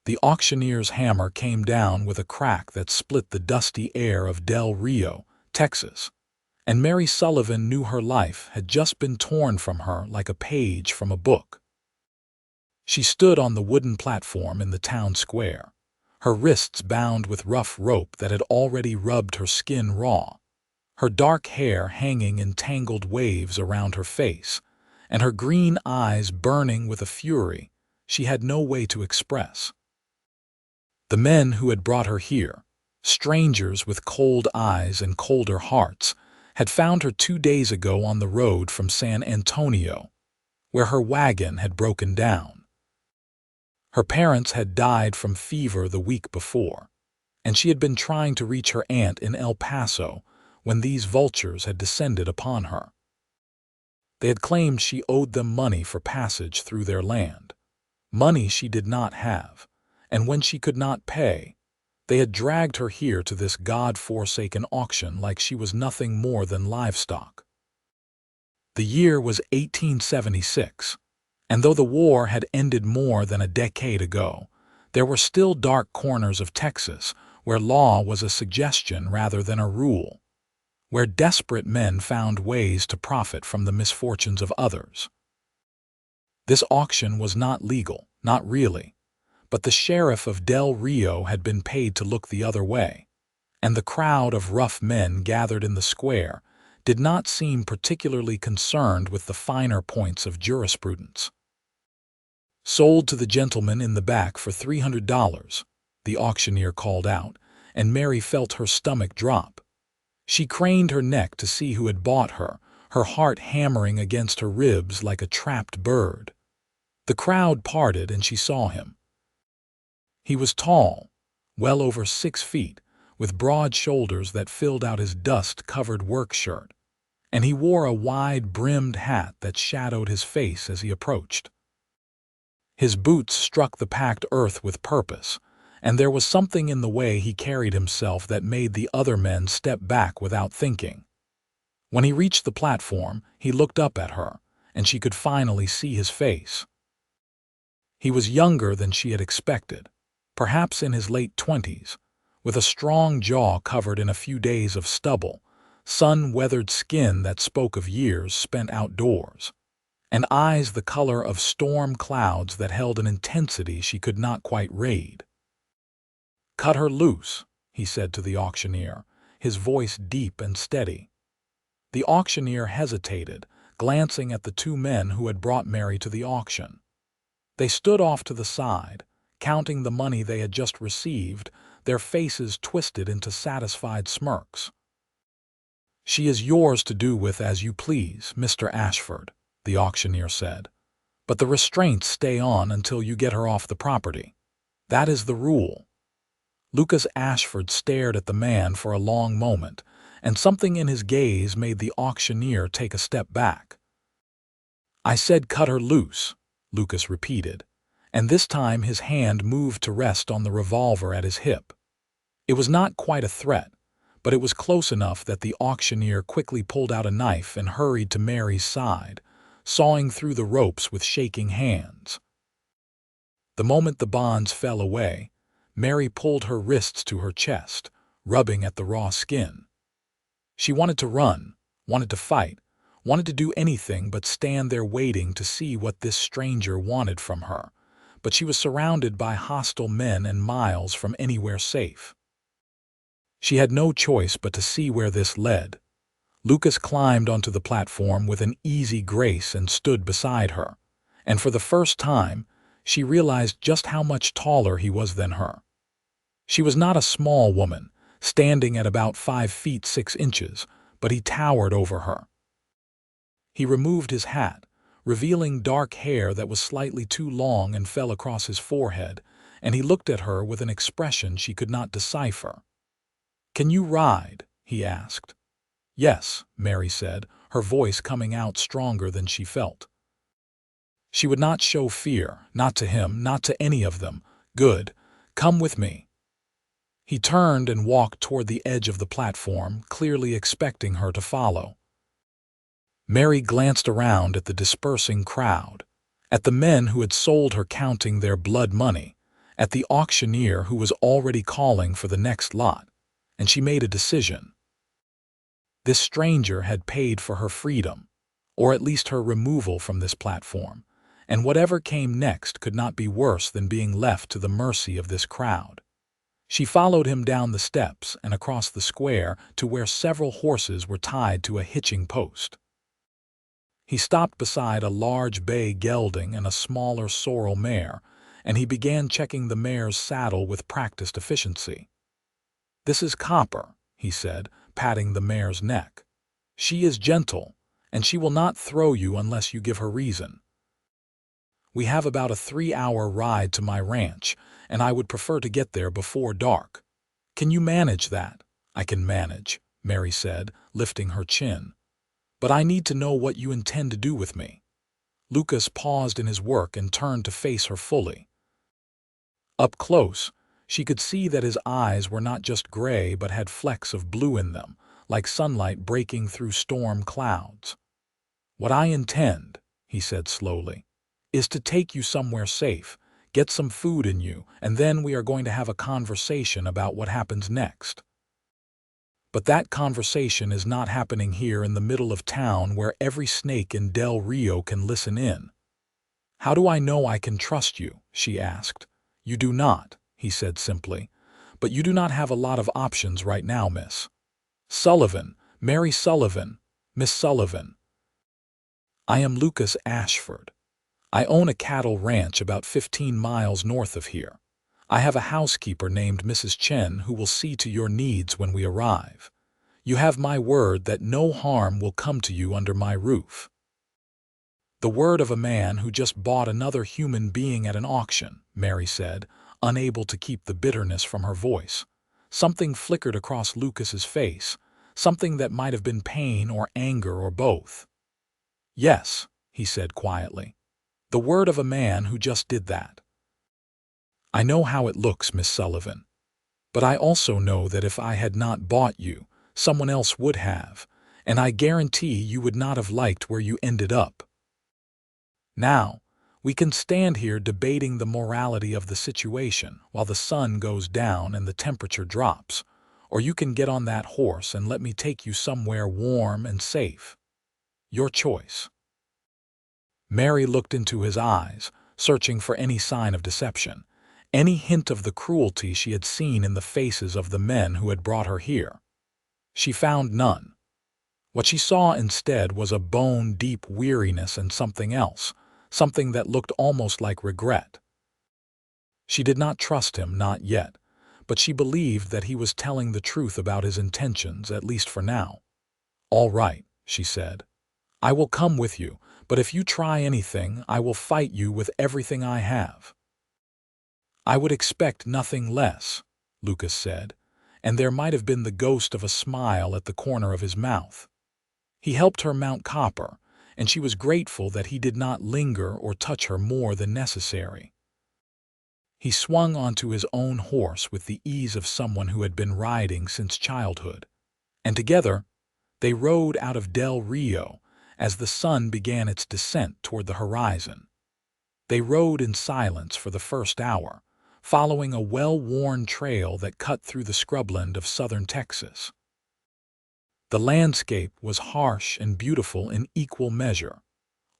The auctioneer's hammer came down with a crack that split the dusty air of Del Rio, Texas, and Mary Sullivan knew her life had just been torn from her like a page from a book. She stood on the wooden platform in the town square, her wrists bound with rough rope that had already rubbed her skin raw, her dark hair hanging in tangled waves around her face, and her green eyes burning with a fury she had no way to express. The men who had brought her here, strangers with cold eyes and colder hearts, had found her 2 days ago on the road from San Antonio, where her wagon had broken down. Her parents had died from fever the week before, and she had been trying to reach her aunt in El Paso when these vultures had descended upon her. They had claimed she owed them money for passage through their land, money she did not have, and when she could not pay, they had dragged her here to this God-forsaken auction like she was nothing more than livestock. The year was 1876, and though the war had ended more than a decade ago, there were still dark corners of Texas where law was a suggestion rather than a rule, where desperate men found ways to profit from the misfortunes of others. This auction was not legal, not really, but the sheriff of Del Rio had been paid to look the other way, and the crowd of rough men gathered in the square did not seem particularly concerned with the finer points of jurisprudence. "Sold to the gentleman in the back for $300, the auctioneer called out, and Mary felt her stomach drop. She craned her neck to see who had bought her, her heart hammering against her ribs like a trapped bird. The crowd parted and she saw him. He was tall, well over 6 feet, with broad shoulders that filled out his dust-covered work shirt, and he wore a wide-brimmed hat that shadowed his face as he approached. His boots struck the packed earth with purpose, and there was something in the way he carried himself that made the other men step back without thinking. When he reached the platform, he looked up at her, and she could finally see his face. He was younger than she had expected, perhaps in his late 20s, with a strong jaw covered in a few days of stubble, sun-weathered skin that spoke of years spent outdoors, and eyes the color of storm clouds that held an intensity she could not quite raid. "Cut her loose," he said to the auctioneer, his voice deep and steady. The auctioneer hesitated, glancing at the 2 men who had brought Mary to the auction. They stood off to the side, counting the money they had just received, their faces twisted into satisfied smirks. "She is yours to do with as you please, Mr. Ashford," the auctioneer said, "but the restraints stay on until you get her off the property. That is the rule." Lucas Ashford stared at the man for a long moment, and something in his gaze made the auctioneer take a step back. "I said cut her loose," Lucas repeated, and this time his hand moved to rest on the revolver at his hip. It was not quite a threat, but it was close enough that the auctioneer quickly pulled out a knife and hurried to Mary's side, sawing through the ropes with shaking hands. The moment the bonds fell away, Mary pulled her wrists to her chest, rubbing at the raw skin. She wanted to run, wanted to fight, wanted to do anything but stand there waiting to see what this stranger wanted from her, but she was surrounded by hostile men and miles from anywhere safe. She had no choice but to see where this led. Lucas climbed onto the platform with an easy grace and stood beside her, and for the first time, she realized just how much taller he was than her. She was not a small woman, standing at about 5 feet 6 inches, but he towered over her. He removed his hat, revealing dark hair that was slightly too long and fell across his forehead, and he looked at her with an expression she could not decipher. "Can you ride?" he asked. "Yes," Mary said, her voice coming out stronger than she felt. She would not show fear, not to him, not to any of them. "Good. Come with me." He turned and walked toward the edge of the platform, clearly expecting her to follow. Mary glanced around at the dispersing crowd, at the men who had sold her counting their blood money, at the auctioneer who was already calling for the next lot, and she made a decision. This stranger had paid for her freedom, or at least her removal from this platform, and whatever came next could not be worse than being left to the mercy of this crowd. She followed him down the steps and across the square to where several horses were tied to a hitching post. He stopped beside a large bay gelding and a smaller sorrel mare, and he began checking the mare's saddle with practiced efficiency. "This is Copper," he said, patting the mare's neck. "She is gentle, and she will not throw you unless you give her reason. We have about a 3-hour ride to my ranch, and I would prefer to get there before dark. Can you manage that?" "I can manage," Mary said, lifting her chin. "But I need to know what you intend to do with me." Lucas paused in his work and turned to face her fully. Up close, she could see that his eyes were not just gray but had flecks of blue in them, like sunlight breaking through storm clouds. "What I intend," he said slowly, "is to take you somewhere safe, get some food in you, and then we are going to have a conversation about what happens next. But that conversation is not happening here in the middle of town where every snake in Del Rio can listen in." "How do I know I can trust you?" she asked. "You do not," he said simply. "But you do not have a lot of options right now, Miss Sullivan, Mary Sullivan, Miss Sullivan. I am Lucas Ashford. I own a cattle ranch about 15 miles north of here. I have a housekeeper named Mrs. Chen who will see to your needs when we arrive. You have my word that no harm will come to you under my roof." "The word of a man who just bought another human being at an auction," Mary said, unable to keep the bitterness from her voice. Something flickered across Lucas's face, something that might have been pain or anger or both. "Yes," he said quietly. "The word of a man who just did that. I know how it looks, Miss Sullivan. But I also know that if I had not bought you, someone else would have, and I guarantee you would not have liked where you ended up. Now, we can stand here debating the morality of the situation while the sun goes down and the temperature drops, or you can get on that horse and let me take you somewhere warm and safe. Your choice." Mary looked into his eyes, searching for any sign of deception, any hint of the cruelty she had seen in the faces of the men who had brought her here. She found none. What she saw instead was a bone-deep weariness and something else, something that looked almost like regret. She did not trust him, not yet, but she believed that he was telling the truth about his intentions, at least for now. "All right," she said. "I will come with you, but if you try anything, I will fight you with everything I have." "I would expect nothing less," Lucas said, and there might have been the ghost of a smile at the corner of his mouth. He helped her mount Copper, and she was grateful that he did not linger or touch her more than necessary. He swung onto his own horse with the ease of someone who had been riding since childhood, and together they rode out of Del Rio as the sun began its descent toward the horizon. They rode in silence for the first hour, following a well-worn trail that cut through the scrubland of southern Texas. The landscape was harsh and beautiful in equal measure,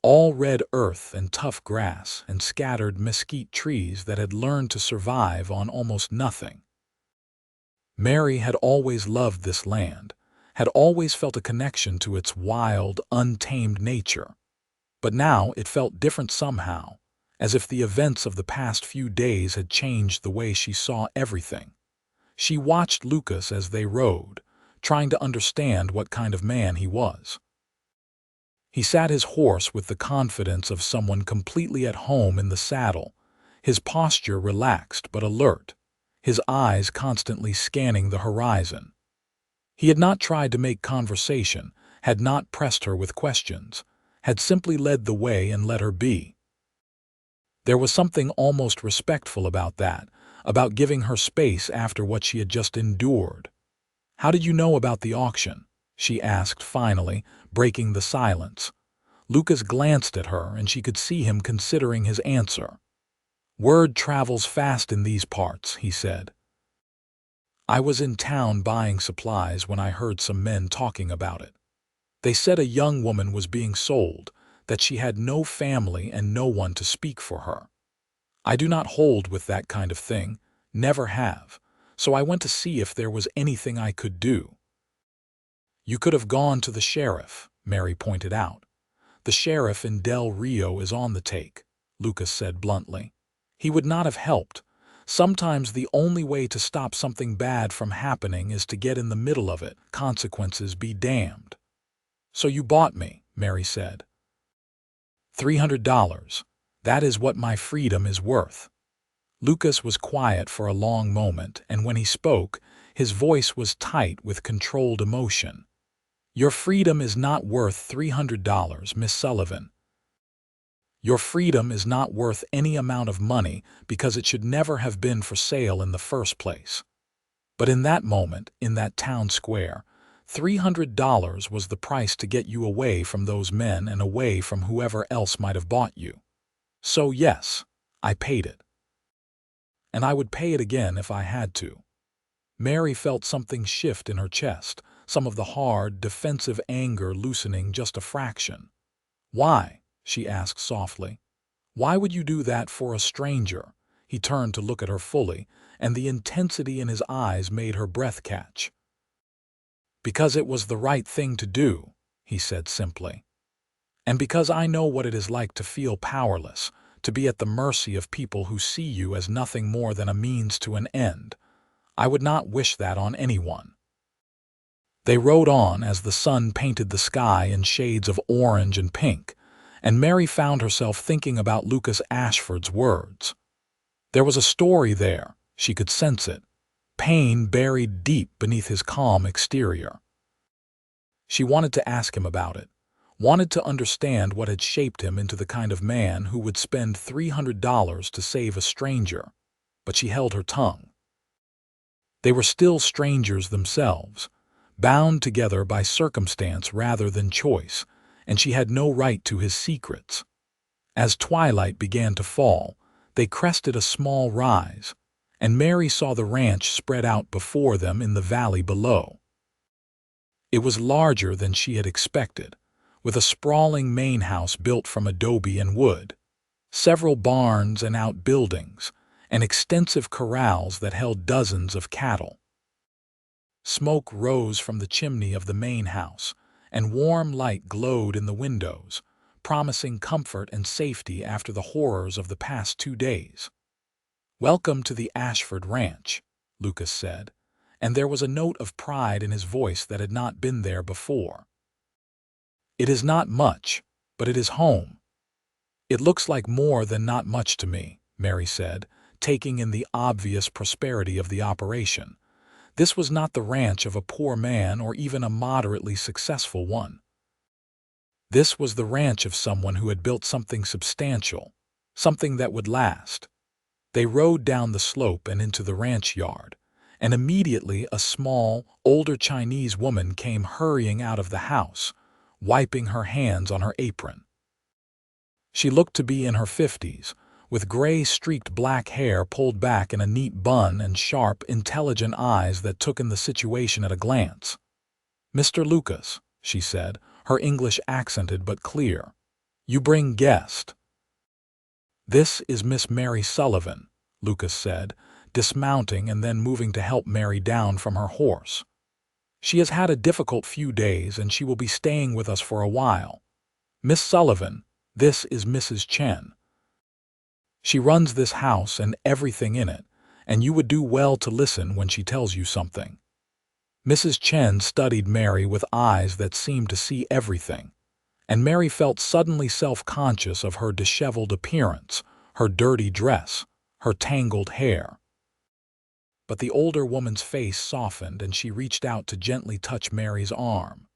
all red earth and tough grass and scattered mesquite trees that had learned to survive on almost nothing. Mary had always loved this land, had always felt a connection to its wild, untamed nature. But now it felt different somehow, as if the events of the past few days had changed the way she saw everything. She watched Lucas as they rode, trying to understand what kind of man he was. He sat his horse with the confidence of someone completely at home in the saddle, his posture relaxed but alert, his eyes constantly scanning the horizon. He had not tried to make conversation, had not pressed her with questions, had simply led the way and let her be. There was something almost respectful about that, about giving her space after what she had just endured. "How did you know about the auction?" she asked finally, breaking the silence. Lucas glanced at her, and she could see him considering his answer. "Word travels fast in these parts," he said. "I was in town buying supplies when I heard some men talking about it. They said a young woman was being sold, that she had no family and no one to speak for her. I do not hold with that kind of thing, never have, so I went to see if there was anything I could do." "You could have gone to the sheriff," Mary pointed out. "The sheriff in Del Rio is on the take," Lucas said bluntly. "He would not have helped. Sometimes the only way to stop something bad from happening is to get in the middle of it, consequences be damned." "So you bought me," Mary said. $300. That is what my freedom is worth." Lucas was quiet for a long moment, and when he spoke, his voice was tight with controlled emotion. "Your freedom is not worth $300, Miss Sullivan. Your freedom is not worth any amount of money because it should never have been for sale in the first place. But in that moment, in that town square, $300 was the price to get you away from those men and away from whoever else might have bought you. So yes, I paid it. And I would pay it again if I had to." Mary felt something shift in her chest, some of the hard, defensive anger loosening just a fraction. "Why?" she asked softly. "Why would you do that for a stranger?" He turned to look at her fully, and the intensity in his eyes made her breath catch. "Because it was the right thing to do," he said simply. "And because I know what it is like to feel powerless, to be at the mercy of people who see you as nothing more than a means to an end. I would not wish that on anyone." They rode on as the sun painted the sky in shades of orange and pink, and Mary found herself thinking about Lucas Ashford's words. There was a story there, she could sense it, pain buried deep beneath his calm exterior. She wanted to ask him about it, wanted to understand what had shaped him into the kind of man who would spend $300 to save a stranger, but she held her tongue. They were still strangers themselves, bound together by circumstance rather than choice, and she had no right to his secrets. As twilight began to fall, they crested a small rise, and Mary saw the ranch spread out before them in the valley below. It was larger than she had expected, with a sprawling main house built from adobe and wood, several barns and outbuildings, and extensive corrals that held dozens of cattle. Smoke rose from the chimney of the main house, and warm light glowed in the windows, promising comfort and safety after the horrors of the past 2 days. "Welcome to the Ashford Ranch," Lucas said, and there was a note of pride in his voice that had not been there before. "It is not much, but it is home." "It looks like more than not much to me," Mary said, taking in the obvious prosperity of the operation. This was not the ranch of a poor man or even a moderately successful one. This was the ranch of someone who had built something substantial, something that would last. They rode down the slope and into the ranch yard, and immediately a small, older Chinese woman came hurrying out of the house, wiping her hands on her apron. She looked to be in her 50s, with gray-streaked black hair pulled back in a neat bun and sharp, intelligent eyes that took in the situation at a glance. "Mr. Lucas," she said, her English accented but clear, "you bring guest." "This is Miss Mary Sullivan," Lucas said, dismounting and then moving to help Mary down from her horse. "She has had a difficult few days and she will be staying with us for a while. Miss Sullivan, this is Mrs. Chen. She runs this house and everything in it, and you would do well to listen when she tells you something." Mrs. Chen studied Mary with eyes that seemed to see everything, and Mary felt suddenly self-conscious of her disheveled appearance, her dirty dress, her tangled hair. But the older woman's face softened and she reached out to gently touch Mary's arm.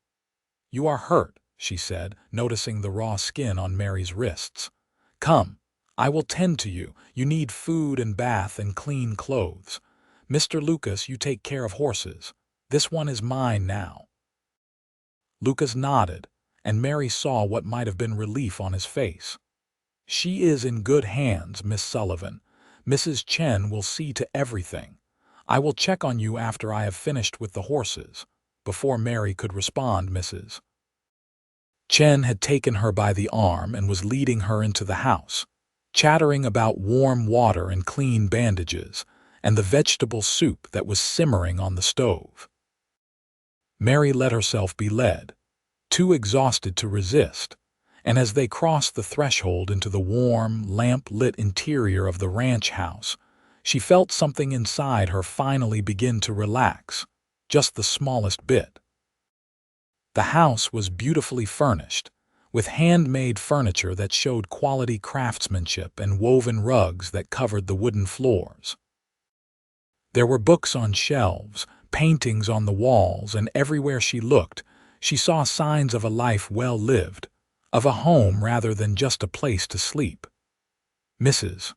"You are hurt," she said, noticing the raw skin on Mary's wrists. "Come, I will tend to you. You need food and bath and clean clothes. Mr. Lucas, you take care of horses. This one is mine now." Lucas nodded, and Mary saw what might have been relief on his face. "She is in good hands, Miss Sullivan. Mrs. Chen will see to everything. I will check on you after I have finished with the horses." Before Mary could respond, Mrs. Chen had taken her by the arm and was leading her into the house, chattering about warm water and clean bandages, and the vegetable soup that was simmering on the stove. Mary let herself be led, too exhausted to resist, and as they crossed the threshold into the warm, lamp-lit interior of the ranch house, she felt something inside her finally begin to relax, just the smallest bit. The house was beautifully furnished, with handmade furniture that showed quality craftsmanship and woven rugs that covered the wooden floors. There were books on shelves, paintings on the walls, and everywhere she looked, she saw signs of a life well lived, of a home rather than just a place to sleep. Mrs.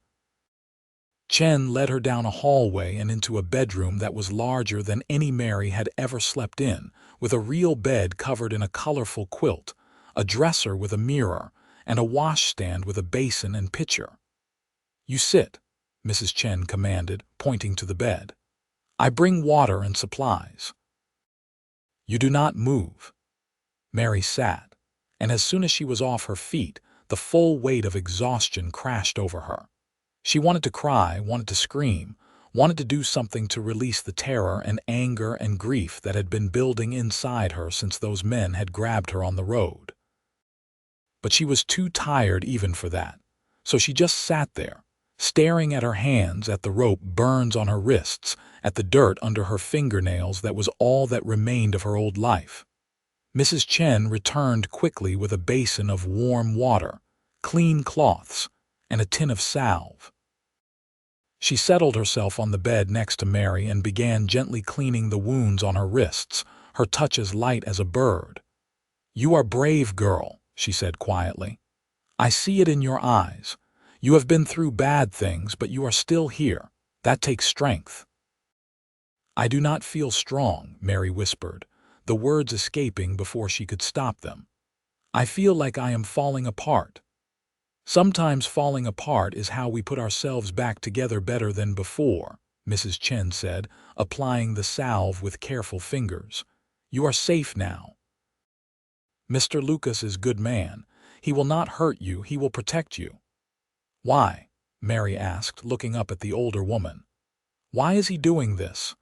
Chen led her down a hallway and into a bedroom that was larger than any Mary had ever slept in, with a real bed covered in a colorful quilt, a dresser with a mirror, and a washstand with a basin and pitcher. "You sit," Mrs. Chen commanded, pointing to the bed. "I bring water and supplies." "You do not move." Mary sat, and as soon as she was off her feet, the full weight of exhaustion crashed over her. She wanted to cry, wanted to scream, wanted to do something to release the terror and anger and grief that had been building inside her since those men had grabbed her on the road. But she was too tired even for that, so she just sat there, staring at her hands, at the rope burns on her wrists, at the dirt under her fingernails that was all that remained of her old life. Mrs. Chen returned quickly with a basin of warm water, clean cloths, and a tin of salve. She settled herself on the bed next to Mary and began gently cleaning the wounds on her wrists, her touch as light as a bird. "You are brave, girl," she said quietly. "I see it in your eyes. You have been through bad things, but you are still here. That takes strength." "I do not feel strong," Mary whispered, the words escaping before she could stop them. "I feel like I am falling apart." "Sometimes falling apart is how we put ourselves back together better than before," Mrs. Chen said, applying the salve with careful fingers. "You are safe now. Mr. Lucas is a good man. He will not hurt you, he will protect you." "Why?" Mary asked, looking up at the older woman. "Why is he doing this?"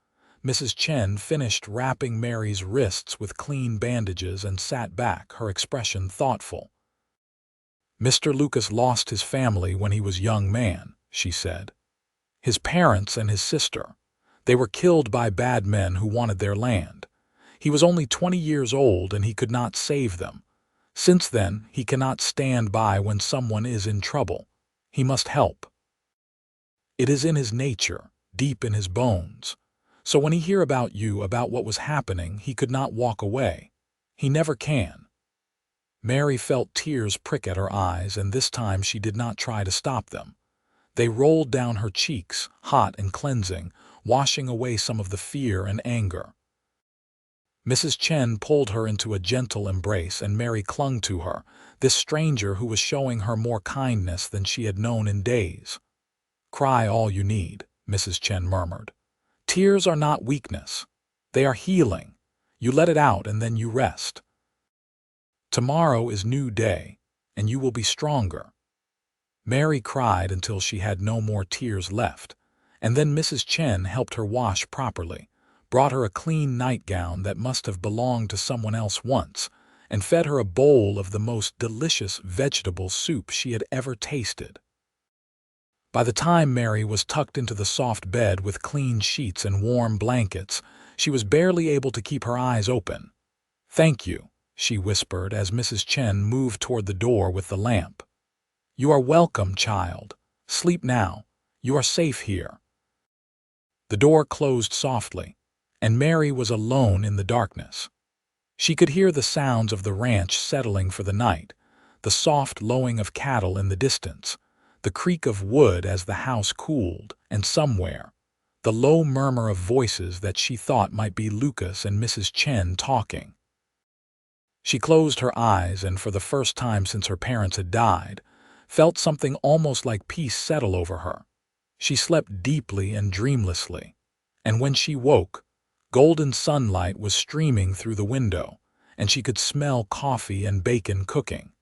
Mrs. Chen finished wrapping Mary's wrists with clean bandages and sat back, her expression thoughtful. "Mr. Lucas lost his family when he was a young man," she said. "His parents and his sister. They were killed by bad men who wanted their land. He was only 20 years old and he could not save them. Since then, he cannot stand by when someone is in trouble. He must help. It is in his nature, deep in his bones. So when he heard about you, about what was happening, he could not walk away. He never can." Mary felt tears prick at her eyes, and this time she did not try to stop them. They rolled down her cheeks, hot and cleansing, washing away some of the fear and anger. Mrs. Chen pulled her into a gentle embrace, and Mary clung to her, this stranger who was showing her more kindness than she had known in days. "Cry all you need," Mrs. Chen murmured. "Tears are not weakness. They are healing. You let it out and then you rest. Tomorrow is new day, and you will be stronger." Mary cried until she had no more tears left, and then Mrs. Chen helped her wash properly, brought her a clean nightgown that must have belonged to someone else once, and fed her a bowl of the most delicious vegetable soup she had ever tasted. By the time Mary was tucked into the soft bed with clean sheets and warm blankets, she was barely able to keep her eyes open. "Thank you," she whispered as Mrs. Chen moved toward the door with the lamp. "You are welcome, child. Sleep now. You are safe here." The door closed softly, and Mary was alone in the darkness. She could hear the sounds of the ranch settling for the night, the soft lowing of cattle in the distance, the creak of wood as the house cooled, and somewhere, the low murmur of voices that she thought might be Lucas and Mrs. Chen talking. She closed her eyes and, for the first time since her parents had died, felt something almost like peace settle over her. She slept deeply and dreamlessly, and when she woke, golden sunlight was streaming through the window, and she could smell coffee and bacon cooking.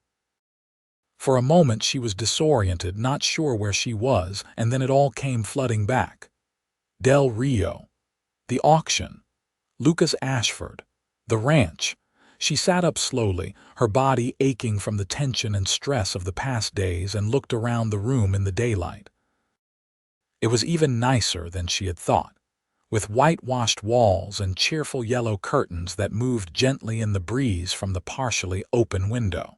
For a moment she was disoriented, not sure where she was, and then it all came flooding back. Del Rio, the auction, Lucas Ashford, the ranch. She sat up slowly, her body aching from the tension and stress of the past days, and looked around the room in the daylight. It was even nicer than she had thought, with whitewashed walls and cheerful yellow curtains that moved gently in the breeze from the partially open window.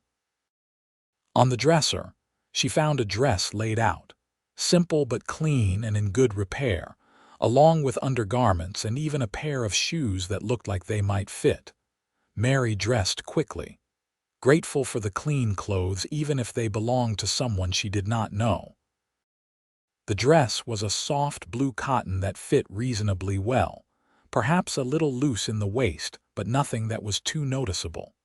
On the dresser, she found a dress laid out, simple but clean and in good repair, along with undergarments and even a pair of shoes that looked like they might fit. Mary dressed quickly, grateful for the clean clothes even if they belonged to someone she did not know. The dress was a soft blue cotton that fit reasonably well, perhaps a little loose in the waist, but nothing that was too noticeable.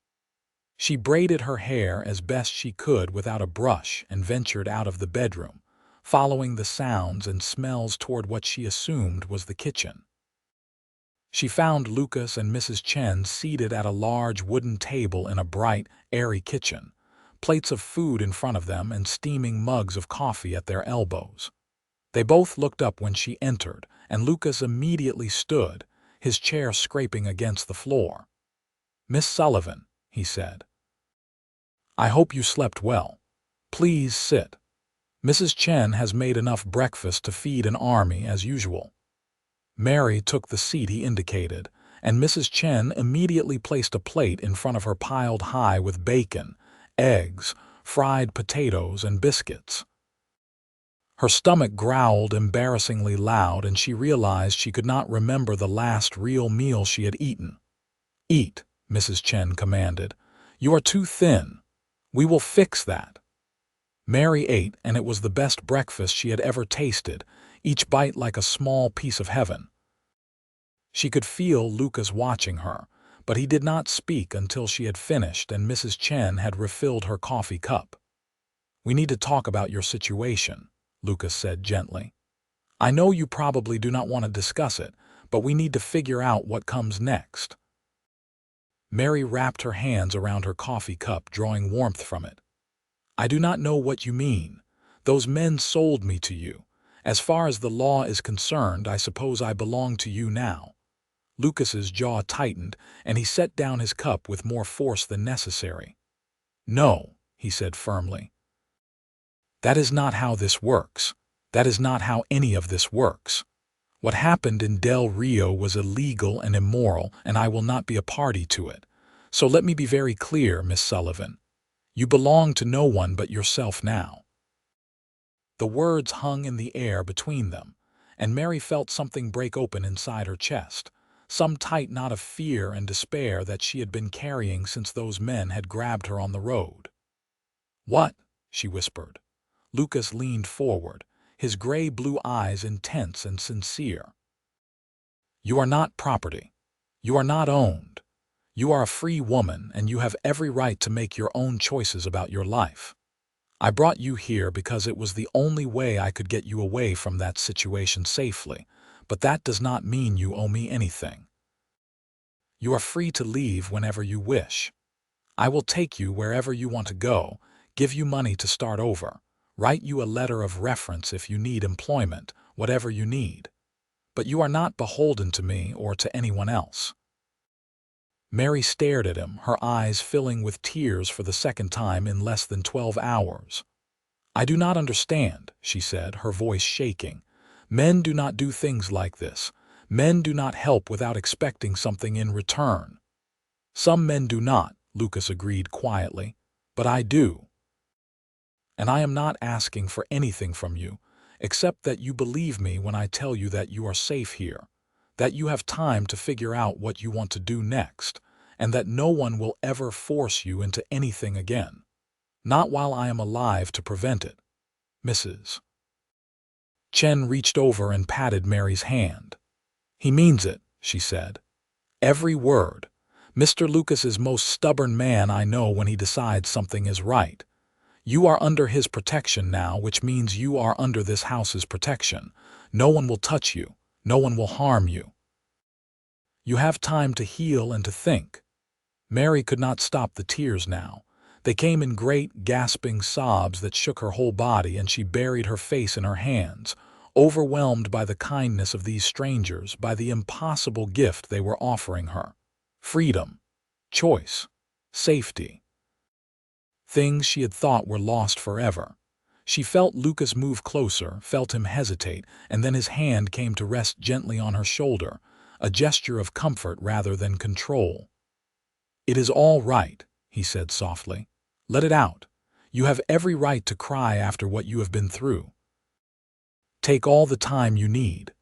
She braided her hair as best she could without a brush and ventured out of the bedroom, following the sounds and smells toward what she assumed was the kitchen. She found Lucas and Mrs. Chen seated at a large wooden table in a bright, airy kitchen, plates of food in front of them and steaming mugs of coffee at their elbows. They both looked up when she entered, and Lucas immediately stood, his chair scraping against the floor. "Miss Sullivan," he said, "I hope you slept well. Please sit. Mrs. Chen has made enough breakfast to feed an army as usual." Mary took the seat he indicated, and Mrs. Chen immediately placed a plate in front of her piled high with bacon, eggs, fried potatoes, and biscuits. Her stomach growled embarrassingly loud, and she realized she could not remember the last real meal she had eaten. "Eat," Mrs. Chen commanded. "You are too thin. We will fix that." Mary ate, and it was the best breakfast she had ever tasted, each bite like a small piece of heaven. She could feel Lucas watching her, but he did not speak until she had finished and Mrs. Chen had refilled her coffee cup. "We need to talk about your situation," Lucas said gently. "I know you probably do not want to discuss it, but we need to figure out what comes next." Mary wrapped her hands around her coffee cup, drawing warmth from it. "I do not know what you mean. Those men sold me to you. As far as the law is concerned, I suppose I belong to you now." Lucas's jaw tightened, and he set down his cup with more force than necessary. "No," he said firmly. "That is not how this works. That is not how any of this works. What happened in Del Rio was illegal and immoral, and I will not be a party to it. So let me be very clear, Miss Sullivan. You belong to no one but yourself now." The words hung in the air between them, and Mary felt something break open inside her chest, some tight knot of fear and despair that she had been carrying since those men had grabbed her on the road. "What?" she whispered. Lucas leaned forward, his gray-blue eyes intense and sincere. "You are not property. You are not owned. You are a free woman, and you have every right to make your own choices about your life. I brought you here because it was the only way I could get you away from that situation safely, but that does not mean you owe me anything. You are free to leave whenever you wish. I will take you wherever you want to go, give you money to start over, write you a letter of reference if you need employment, whatever you need. But you are not beholden to me or to anyone else." Mary stared at him, her eyes filling with tears for the second time in less than 12 hours. "I do not understand," she said, her voice shaking. "Men do not do things like this. Men do not help without expecting something in return." "Some men do not," Lucas agreed quietly, "but I do. And I am not asking for anything from you, except that you believe me when I tell you that you are safe here, that you have time to figure out what you want to do next, and that no one will ever force you into anything again. Not while I am alive to prevent it. Mrs. Chen reached over and patted Mary's hand. "He means it," she said. "Every word. Mr. Lucas is most stubborn man I know when he decides something is right. You are under his protection now, which means you are under this house's protection. No one will touch you. No one will harm you. You have time to heal and to think." Mary could not stop the tears now. They came in great, gasping sobs that shook her whole body, and she buried her face in her hands, overwhelmed by the kindness of these strangers, by the impossible gift they were offering her. Freedom, choice, safety. Things she had thought were lost forever. She felt Lucas move closer, felt him hesitate, and then his hand came to rest gently on her shoulder, a gesture of comfort rather than control. "It is all right," he said softly. "Let it out. You have every right to cry after what you have been through. Take all the time you need."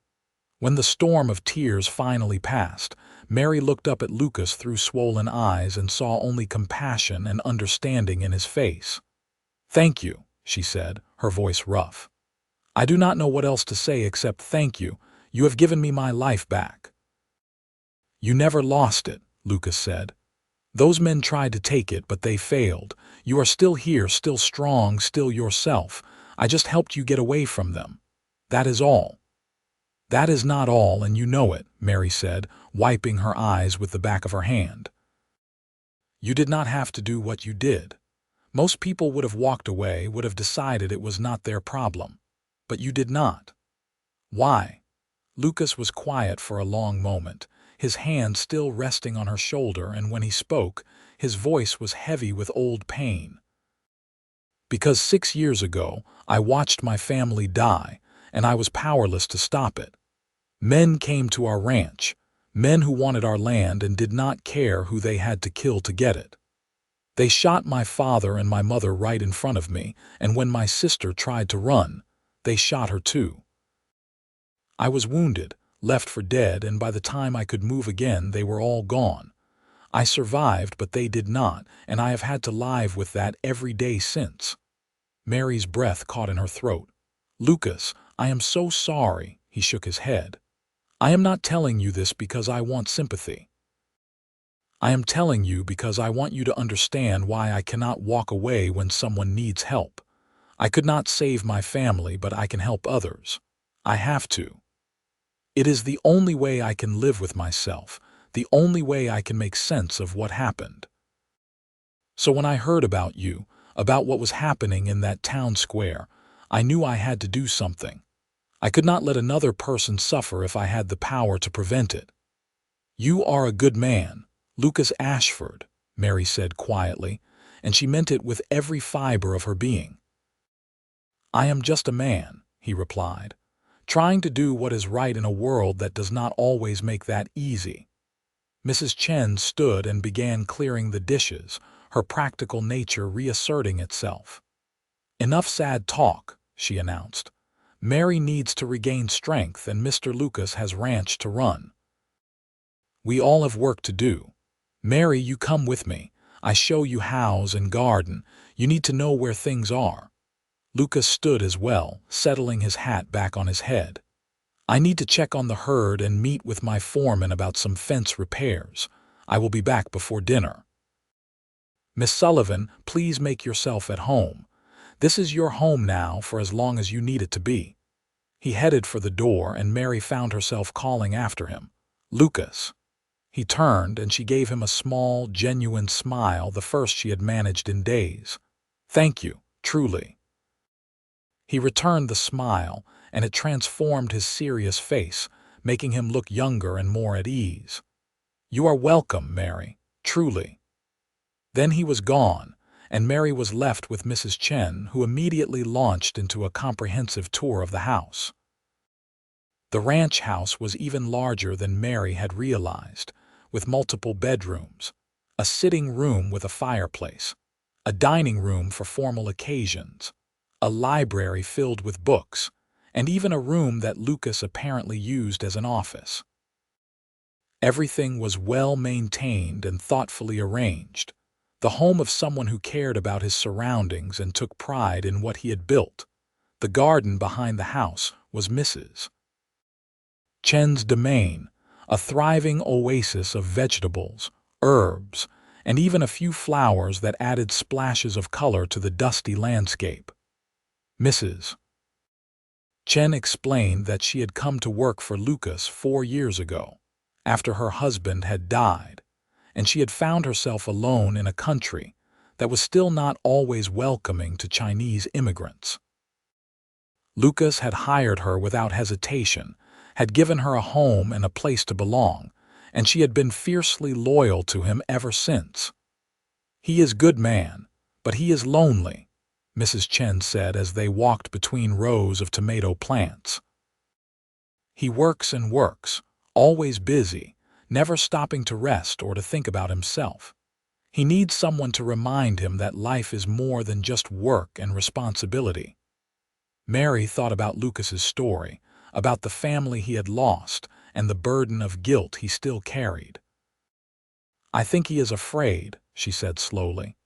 When the storm of tears finally passed, Mary looked up at Lucas through swollen eyes and saw only compassion and understanding in his face. "Thank you," she said, her voice rough. "I do not know what else to say except thank you. You have given me my life back." "You never lost it," Lucas said. "Those men tried to take it, but they failed. You are still here, still strong, still yourself. I just helped you get away from them. That is all." "That is not all, and you know it," Mary said, wiping her eyes with the back of her hand. "You did not have to do what you did. Most people would have walked away, would have decided it was not their problem. But you did not." "Why?" Lucas was quiet for a long moment, his hand still resting on her shoulder, and when he spoke, his voice was heavy with old pain. "Because 6 years ago, I watched my family die, and I was powerless to stop it. Men came to our ranch, men who wanted our land and did not care who they had to kill to get it. They shot my father and my mother right in front of me, and when my sister tried to run, they shot her too. I was wounded, left for dead, and by the time I could move again, they were all gone. I survived, but they did not, and I have had to live with that every day since." Mary's breath caught in her throat. "Lucas, I am so sorry," he shook his head. "I am not telling you this because I want sympathy. I am telling you because I want you to understand why I cannot walk away when someone needs help. I could not save my family, but I can help others. I have to. It is the only way I can live with myself, the only way I can make sense of what happened. So when I heard about you, about what was happening in that town square, I knew I had to do something. I could not let another person suffer if I had the power to prevent it." "You are a good man, Lucas Ashford," Mary said quietly, and she meant it with every fiber of her being. "I am just a man," he replied, "trying to do what is right in a world that does not always make that easy." Mrs. Chen stood and began clearing the dishes, her practical nature reasserting itself. "Enough sad talk," she announced. "Mary needs to regain strength, and Mr. Lucas has ranch to run. We all have work to do. Mary, you come with me. I show you house and garden. You need to know where things are." Lucas stood as well, settling his hat back on his head. "I need to check on the herd and meet with my foreman about some fence repairs. I will be back before dinner. Miss Sullivan, please make yourself at home. This is your home now for as long as you need it to be." He headed for the door, and Mary found herself calling after him, "Lucas." He turned, and she gave him a small, genuine smile, the first she had managed in days. "Thank you, truly." He returned the smile, and it transformed his serious face, making him look younger and more at ease. "You are welcome, Mary, truly." Then he was gone, and Mary was left with Mrs. Chen, who immediately launched into a comprehensive tour of the house. The ranch house was even larger than Mary had realized, with multiple bedrooms, a sitting room with a fireplace, a dining room for formal occasions, a library filled with books, and even a room that Lucas apparently used as an office. Everything was well maintained and thoughtfully arranged, the home of someone who cared about his surroundings and took pride in what he had built. The garden behind the house was Mrs. Chen's domain, a thriving oasis of vegetables, herbs, and even a few flowers that added splashes of color to the dusty landscape. Mrs. Chen explained that she had come to work for Lucas 4 years ago, after her husband had died, and she had found herself alone in a country that was still not always welcoming to Chinese immigrants. Lucas had hired her without hesitation, had given her a home and a place to belong, and she had been fiercely loyal to him ever since. "He is a good man, but he is lonely," Mrs. Chen said as they walked between rows of tomato plants. "He works and works, always busy, never stopping to rest or to think about himself. He needs someone to remind him that life is more than just work and responsibility." Mary thought about Lucas's story, about the family he had lost and the burden of guilt he still carried. "I think he is afraid," she said slowly.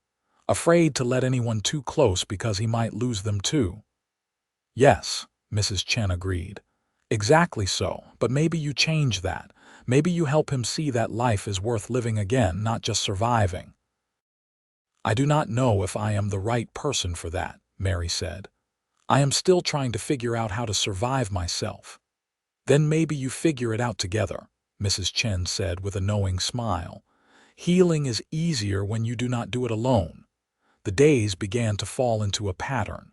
"Afraid to let anyone too close because he might lose them too." "Yes," Mrs. Chen agreed. "Exactly so, but maybe you change that. Maybe you help him see that life is worth living again, not just surviving." "I do not know if I am the right person for that," Mary said. "I am still trying to figure out how to survive myself." "Then maybe you figure it out together," Mrs. Chen said with a knowing smile. "Healing is easier when you do not do it alone." The days began to fall into a pattern.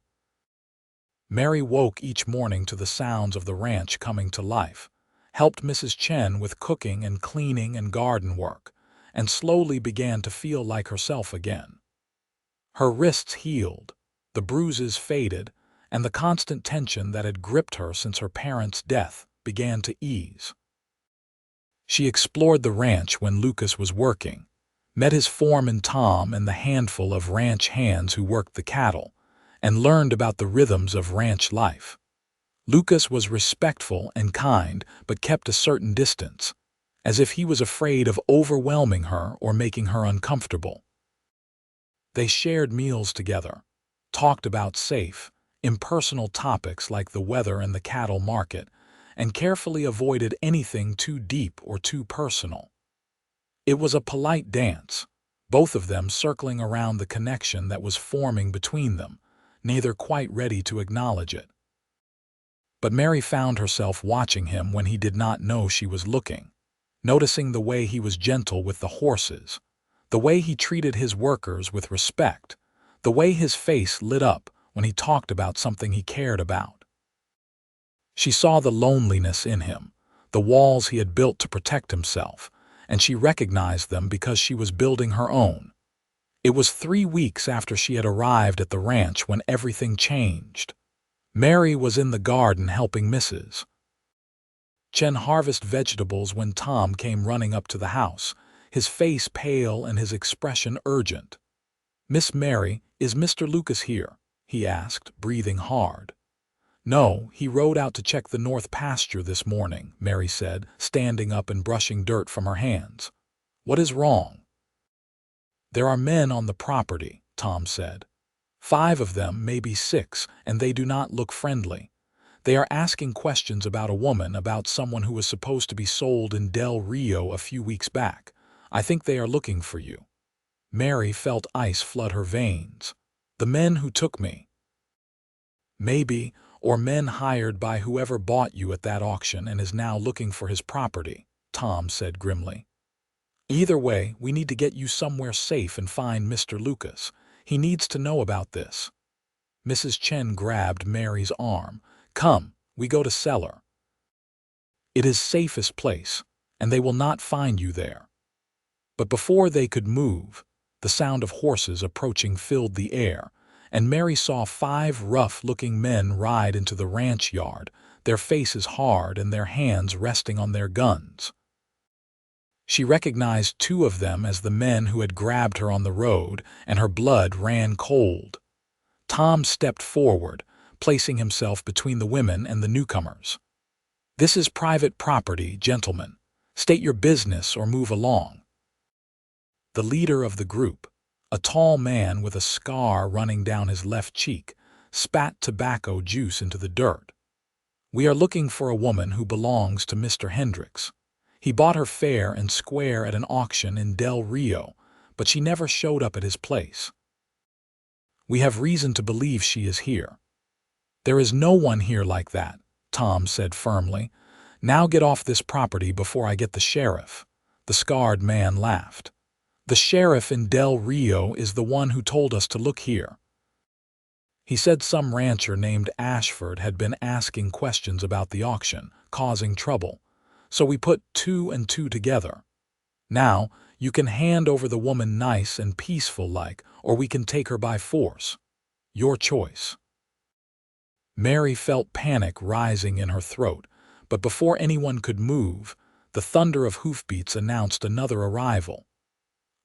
Mary woke each morning to the sounds of the ranch coming to life, helped Mrs. Chen with cooking and cleaning and garden work, and slowly began to feel like herself again. Her wrists healed, the bruises faded, and the constant tension that had gripped her since her parents' death began to ease. She explored the ranch when Lucas was working, met his foreman Tom and the handful of ranch hands who worked the cattle, and learned about the rhythms of ranch life. Lucas was respectful and kind, but kept a certain distance, as if he was afraid of overwhelming her or making her uncomfortable. They shared meals together, talked about safe, impersonal topics like the weather and the cattle market, and carefully avoided anything too deep or too personal. It was a polite dance, both of them circling around the connection that was forming between them, neither quite ready to acknowledge it. But Mary found herself watching him when he did not know she was looking, noticing the way he was gentle with the horses, the way he treated his workers with respect, the way his face lit up when he talked about something he cared about. She saw the loneliness in him, the walls he had built to protect himself, and she recognized them because she was building her own. It was 3 weeks after she had arrived at the ranch when everything changed. Mary was in the garden helping Mrs. Chen harvest vegetables when Tom came running up to the house, his face pale and his expression urgent. "Miss Mary, is Mr. Lucas here?" he asked, breathing hard. "No, he rode out to check the north pasture this morning," Mary said, standing up and brushing dirt from her hands. "What is wrong?" "There are men on the property," Tom said. 5 of them, maybe 6, and they do not look friendly. They are asking questions about a woman, about someone who was supposed to be sold in Del Rio a few weeks back. I think they are looking for you." Mary felt ice flood her veins. "The men who took me." "Maybe, or men hired by whoever bought you at that auction and is now looking for his property," Tom said grimly. "Either way, we need to get you somewhere safe and find Mr. Lucas. He needs to know about this." Mrs. Chen grabbed Mary's arm. "Come, we go to cellar. It is safest place, and they will not find you there." But before they could move, the sound of horses approaching filled the air, and Mary saw 5 rough-looking men ride into the ranch yard, their faces hard and their hands resting on their guns. She recognized 2 of them as the men who had grabbed her on the road, and her blood ran cold. Tom stepped forward, placing himself between the women and the newcomers. "This is private property, gentlemen. State your business or move along." The leader of the group, a tall man with a scar running down his left cheek, spat tobacco juice into the dirt. "We are looking for a woman who belongs to Mr. Hendricks. He bought her fair and square at an auction in Del Rio, but she never showed up at his place. We have reason to believe she is here. There is no one here like that, Tom said firmly. Now get off this property before I get the sheriff. The scarred man laughed. The sheriff in Del Rio is the one who told us to look here. He said some rancher named Ashford had been asking questions about the auction, causing trouble. So we put 2 and 2 together. Now, you can hand over the woman nice and peaceful like, or we can take her by force. Your choice. Mary felt panic rising in her throat, but before anyone could move, the thunder of hoofbeats announced another arrival.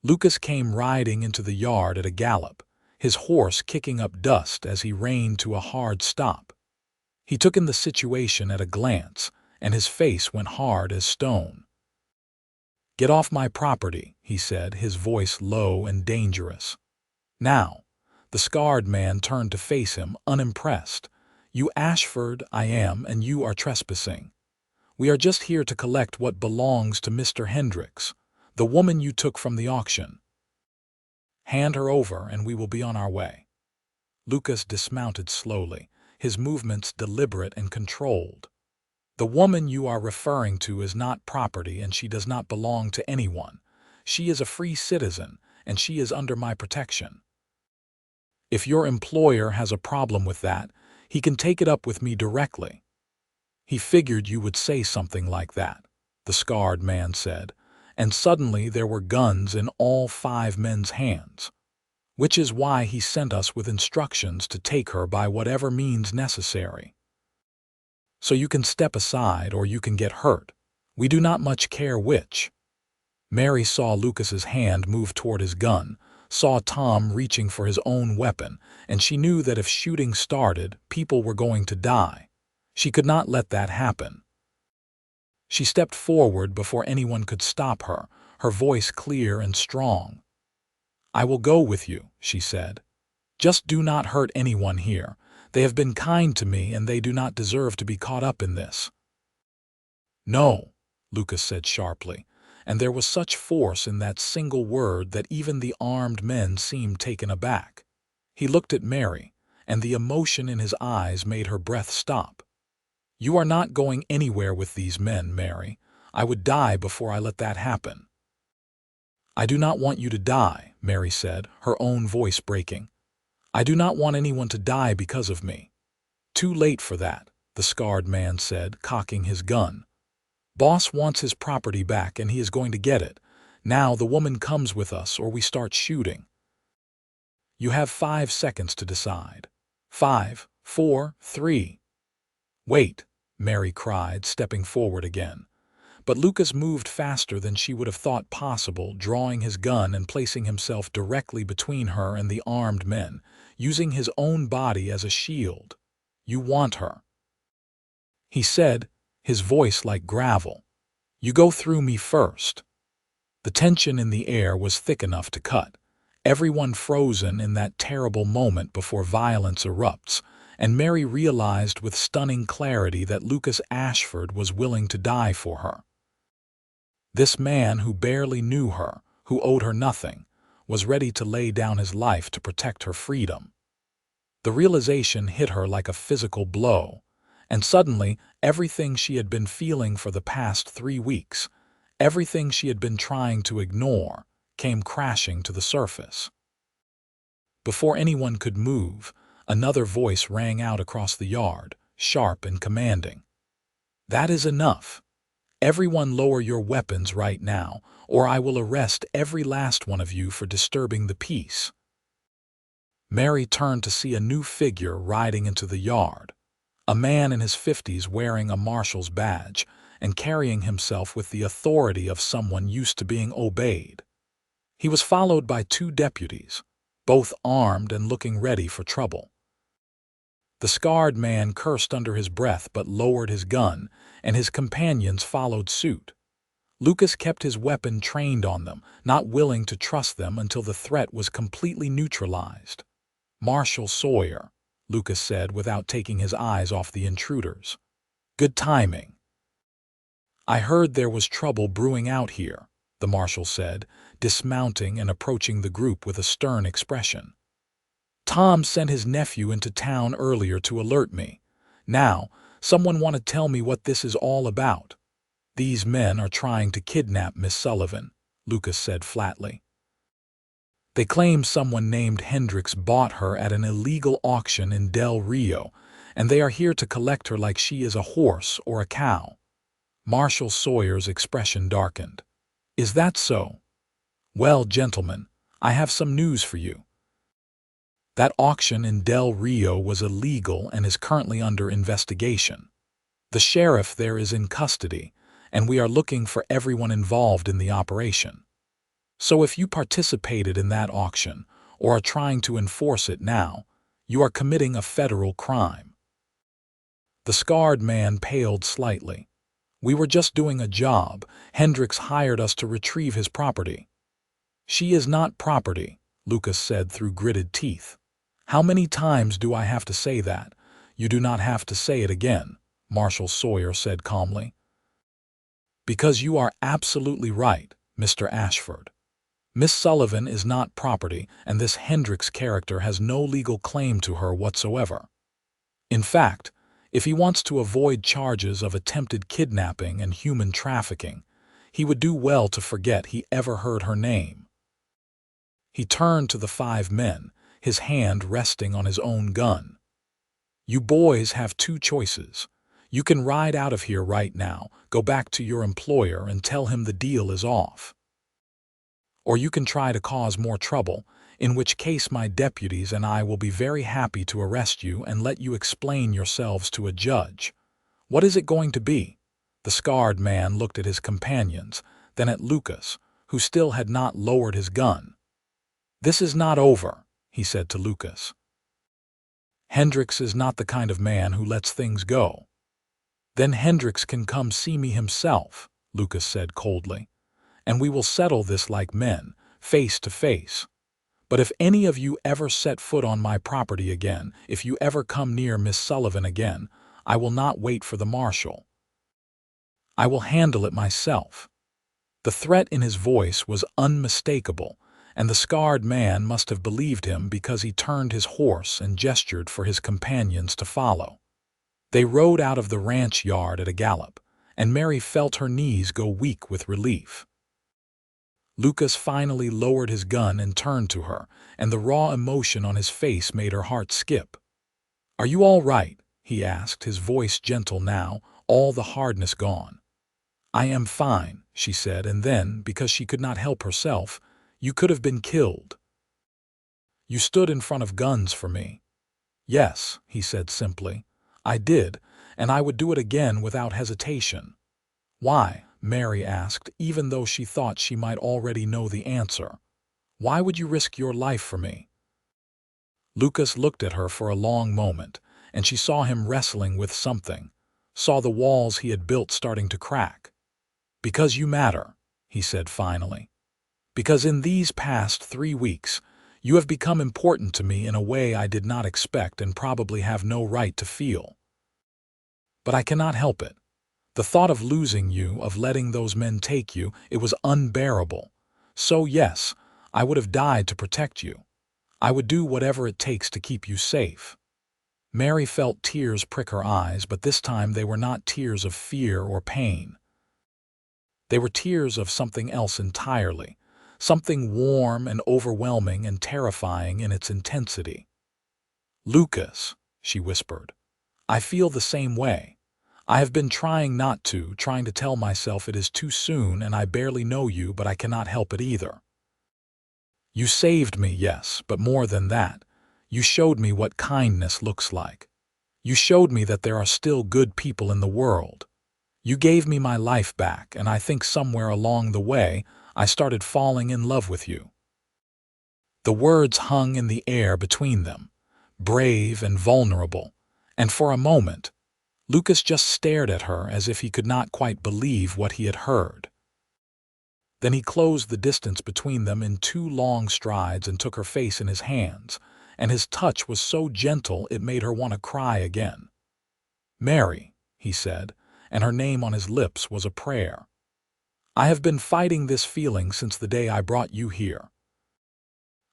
Lucas came riding into the yard at a gallop, his horse kicking up dust as he reined to a hard stop. He took in the situation at a glance, and his face went hard as stone. "Get off my property," he said, his voice low and dangerous. Now, the scarred man turned to face him, unimpressed. "You Ashford, I am, and you are trespassing. We are just here to collect what belongs to Mr. Hendricks, the woman you took from the auction. Hand her over and we will be on our way." Lucas dismounted slowly, his movements deliberate and controlled. "The woman you are referring to is not property and she does not belong to anyone. She is a free citizen and she is under my protection. If your employer has a problem with that, he can take it up with me directly." "He figured you would say something like that," the scarred man said, and suddenly there were guns in all 5 men's hands. "Which is why he sent us with instructions to take her by whatever means necessary. So you can step aside or you can get hurt. We do not much care which." Mary saw Lucas's hand move toward his gun, saw Tom reaching for his own weapon, and she knew that if shooting started, people were going to die. She could not let that happen. She stepped forward before anyone could stop her, her voice clear and strong. "I will go with you," she said. "Just do not hurt anyone here. They have been kind to me and they do not deserve to be caught up in this." "No," Lucas said sharply, and there was such force in that single word that even the armed men seemed taken aback. He looked at Mary, and the emotion in his eyes made her breath stop. "You are not going anywhere with these men, Mary. I would die before I let that happen." "I do not want you to die," Mary said, her own voice breaking. "I do not want anyone to die because of me." "Too late for that," the scarred man said, cocking his gun. "Boss wants his property back and he is going to get it. Now the woman comes with us or we start shooting. You have 5 seconds to decide. 5, 4, 3. "Wait," Mary cried, stepping forward again. But Lucas moved faster than she would have thought possible, drawing his gun and placing himself directly between her and the armed men, using his own body as a shield. "You want her," he said, his voice like gravel. "You go through me first." The tension in the air was thick enough to cut, everyone frozen in that terrible moment before violence erupts, and Mary realized with stunning clarity that Lucas Ashford was willing to die for her. This man who barely knew her, who owed her nothing, was ready to lay down his life to protect her freedom. The realization hit her like a physical blow, and suddenly everything she had been feeling for the past 3 weeks, everything she had been trying to ignore, came crashing to the surface. Before anyone could move, another voice rang out across the yard, sharp and commanding. "That is enough. Everyone lower your weapons right now, or I will arrest every last one of you for disturbing the peace." Mary turned to see a new figure riding into the yard, a man in his 50s wearing a marshal's badge and carrying himself with the authority of someone used to being obeyed. He was followed by 2 deputies, both armed and looking ready for trouble. The scarred man cursed under his breath but lowered his gun, and his companions followed suit. Lucas kept his weapon trained on them, not willing to trust them until the threat was completely neutralized. "Marshal Sawyer," Lucas said without taking his eyes off the intruders. "Good timing. I heard there was trouble brewing out here," the marshal said, dismounting and approaching the group with a stern expression. Tom sent his nephew into town earlier to alert me. Now, someone want to tell me what this is all about. These men are trying to kidnap Miss Sullivan, Lucas said flatly. They claim someone named Hendricks bought her at an illegal auction in Del Rio, and they are here to collect her like she is a horse or a cow. Marshal Sawyer's expression darkened. Is that so? Well, gentlemen, I have some news for you. That auction in Del Rio was illegal and is currently under investigation. The sheriff there is in custody, and we are looking for everyone involved in the operation. So if you participated in that auction, or are trying to enforce it now, you are committing a federal crime. The scarred man paled slightly. We were just doing a job. Hendricks hired us to retrieve his property. She is not property, Lucas said through gritted teeth. How many times do I have to say that? You do not have to say it again, Marshal Sawyer said calmly. Because you are absolutely right, Mr. Ashford. Miss Sullivan is not property, and this Hendricks character has no legal claim to her whatsoever. In fact, if he wants to avoid charges of attempted kidnapping and human trafficking, he would do well to forget he ever heard her name. He turned to the 5 men, his hand resting on his own gun. You boys have 2 choices. You can ride out of here right now, go back to your employer and tell him the deal is off. Or you can try to cause more trouble, in which case my deputies and I will be very happy to arrest you and let you explain yourselves to a judge. What is it going to be? The scarred man looked at his companions, then at Lucas, who still had not lowered his gun. This is not over, he said to Lucas. Hendricks is not the kind of man who lets things go. Then Hendricks can come see me himself, Lucas said coldly, and we will settle this like men, face to face. But if any of you ever set foot on my property again, if you ever come near Miss Sullivan again, I will not wait for the marshal. I will handle it myself. The threat in his voice was unmistakable, and the scarred man must have believed him because he turned his horse and gestured for his companions to follow. They rode out of the ranch yard at a gallop, and Mary felt her knees go weak with relief. Lucas finally lowered his gun and turned to her, and the raw emotion on his face made her heart skip. Are you all right? He asked, his voice gentle now, all the hardness gone. I am fine, she said, and then, because she could not help herself, you could have been killed. You stood in front of guns for me. Yes, he said simply. I did, and I would do it again without hesitation. Why? Mary asked, even though she thought she might already know the answer. Why would you risk your life for me? Lucas looked at her for a long moment, and she saw him wrestling with something, saw the walls he had built starting to crack. Because you matter, he said finally. Because in these past 3 weeks, you have become important to me in a way I did not expect and probably have no right to feel. But I cannot help it. The thought of losing you, of letting those men take you, it was unbearable. So yes, I would have died to protect you. I would do whatever it takes to keep you safe. Mary felt tears prick her eyes, but this time they were not tears of fear or pain. They were tears of something else entirely, something warm and overwhelming and terrifying in its intensity. Lucas, she whispered, I feel the same way. I have been trying to tell myself it is too soon and I barely know you, but I cannot help it either. You saved me, yes, but more than that, you showed me what kindness looks like. You showed me that there are still good people in the world. You gave me my life back, and I think somewhere along the way, I started falling in love with you. The words hung in the air between them, brave and vulnerable, and for a moment, Lucas just stared at her as if he could not quite believe what he had heard. Then he closed the distance between them in 2 long strides and took her face in his hands, and his touch was so gentle it made her want to cry again. Mary, he said, and her name on his lips was a prayer. I have been fighting this feeling since the day I brought you here.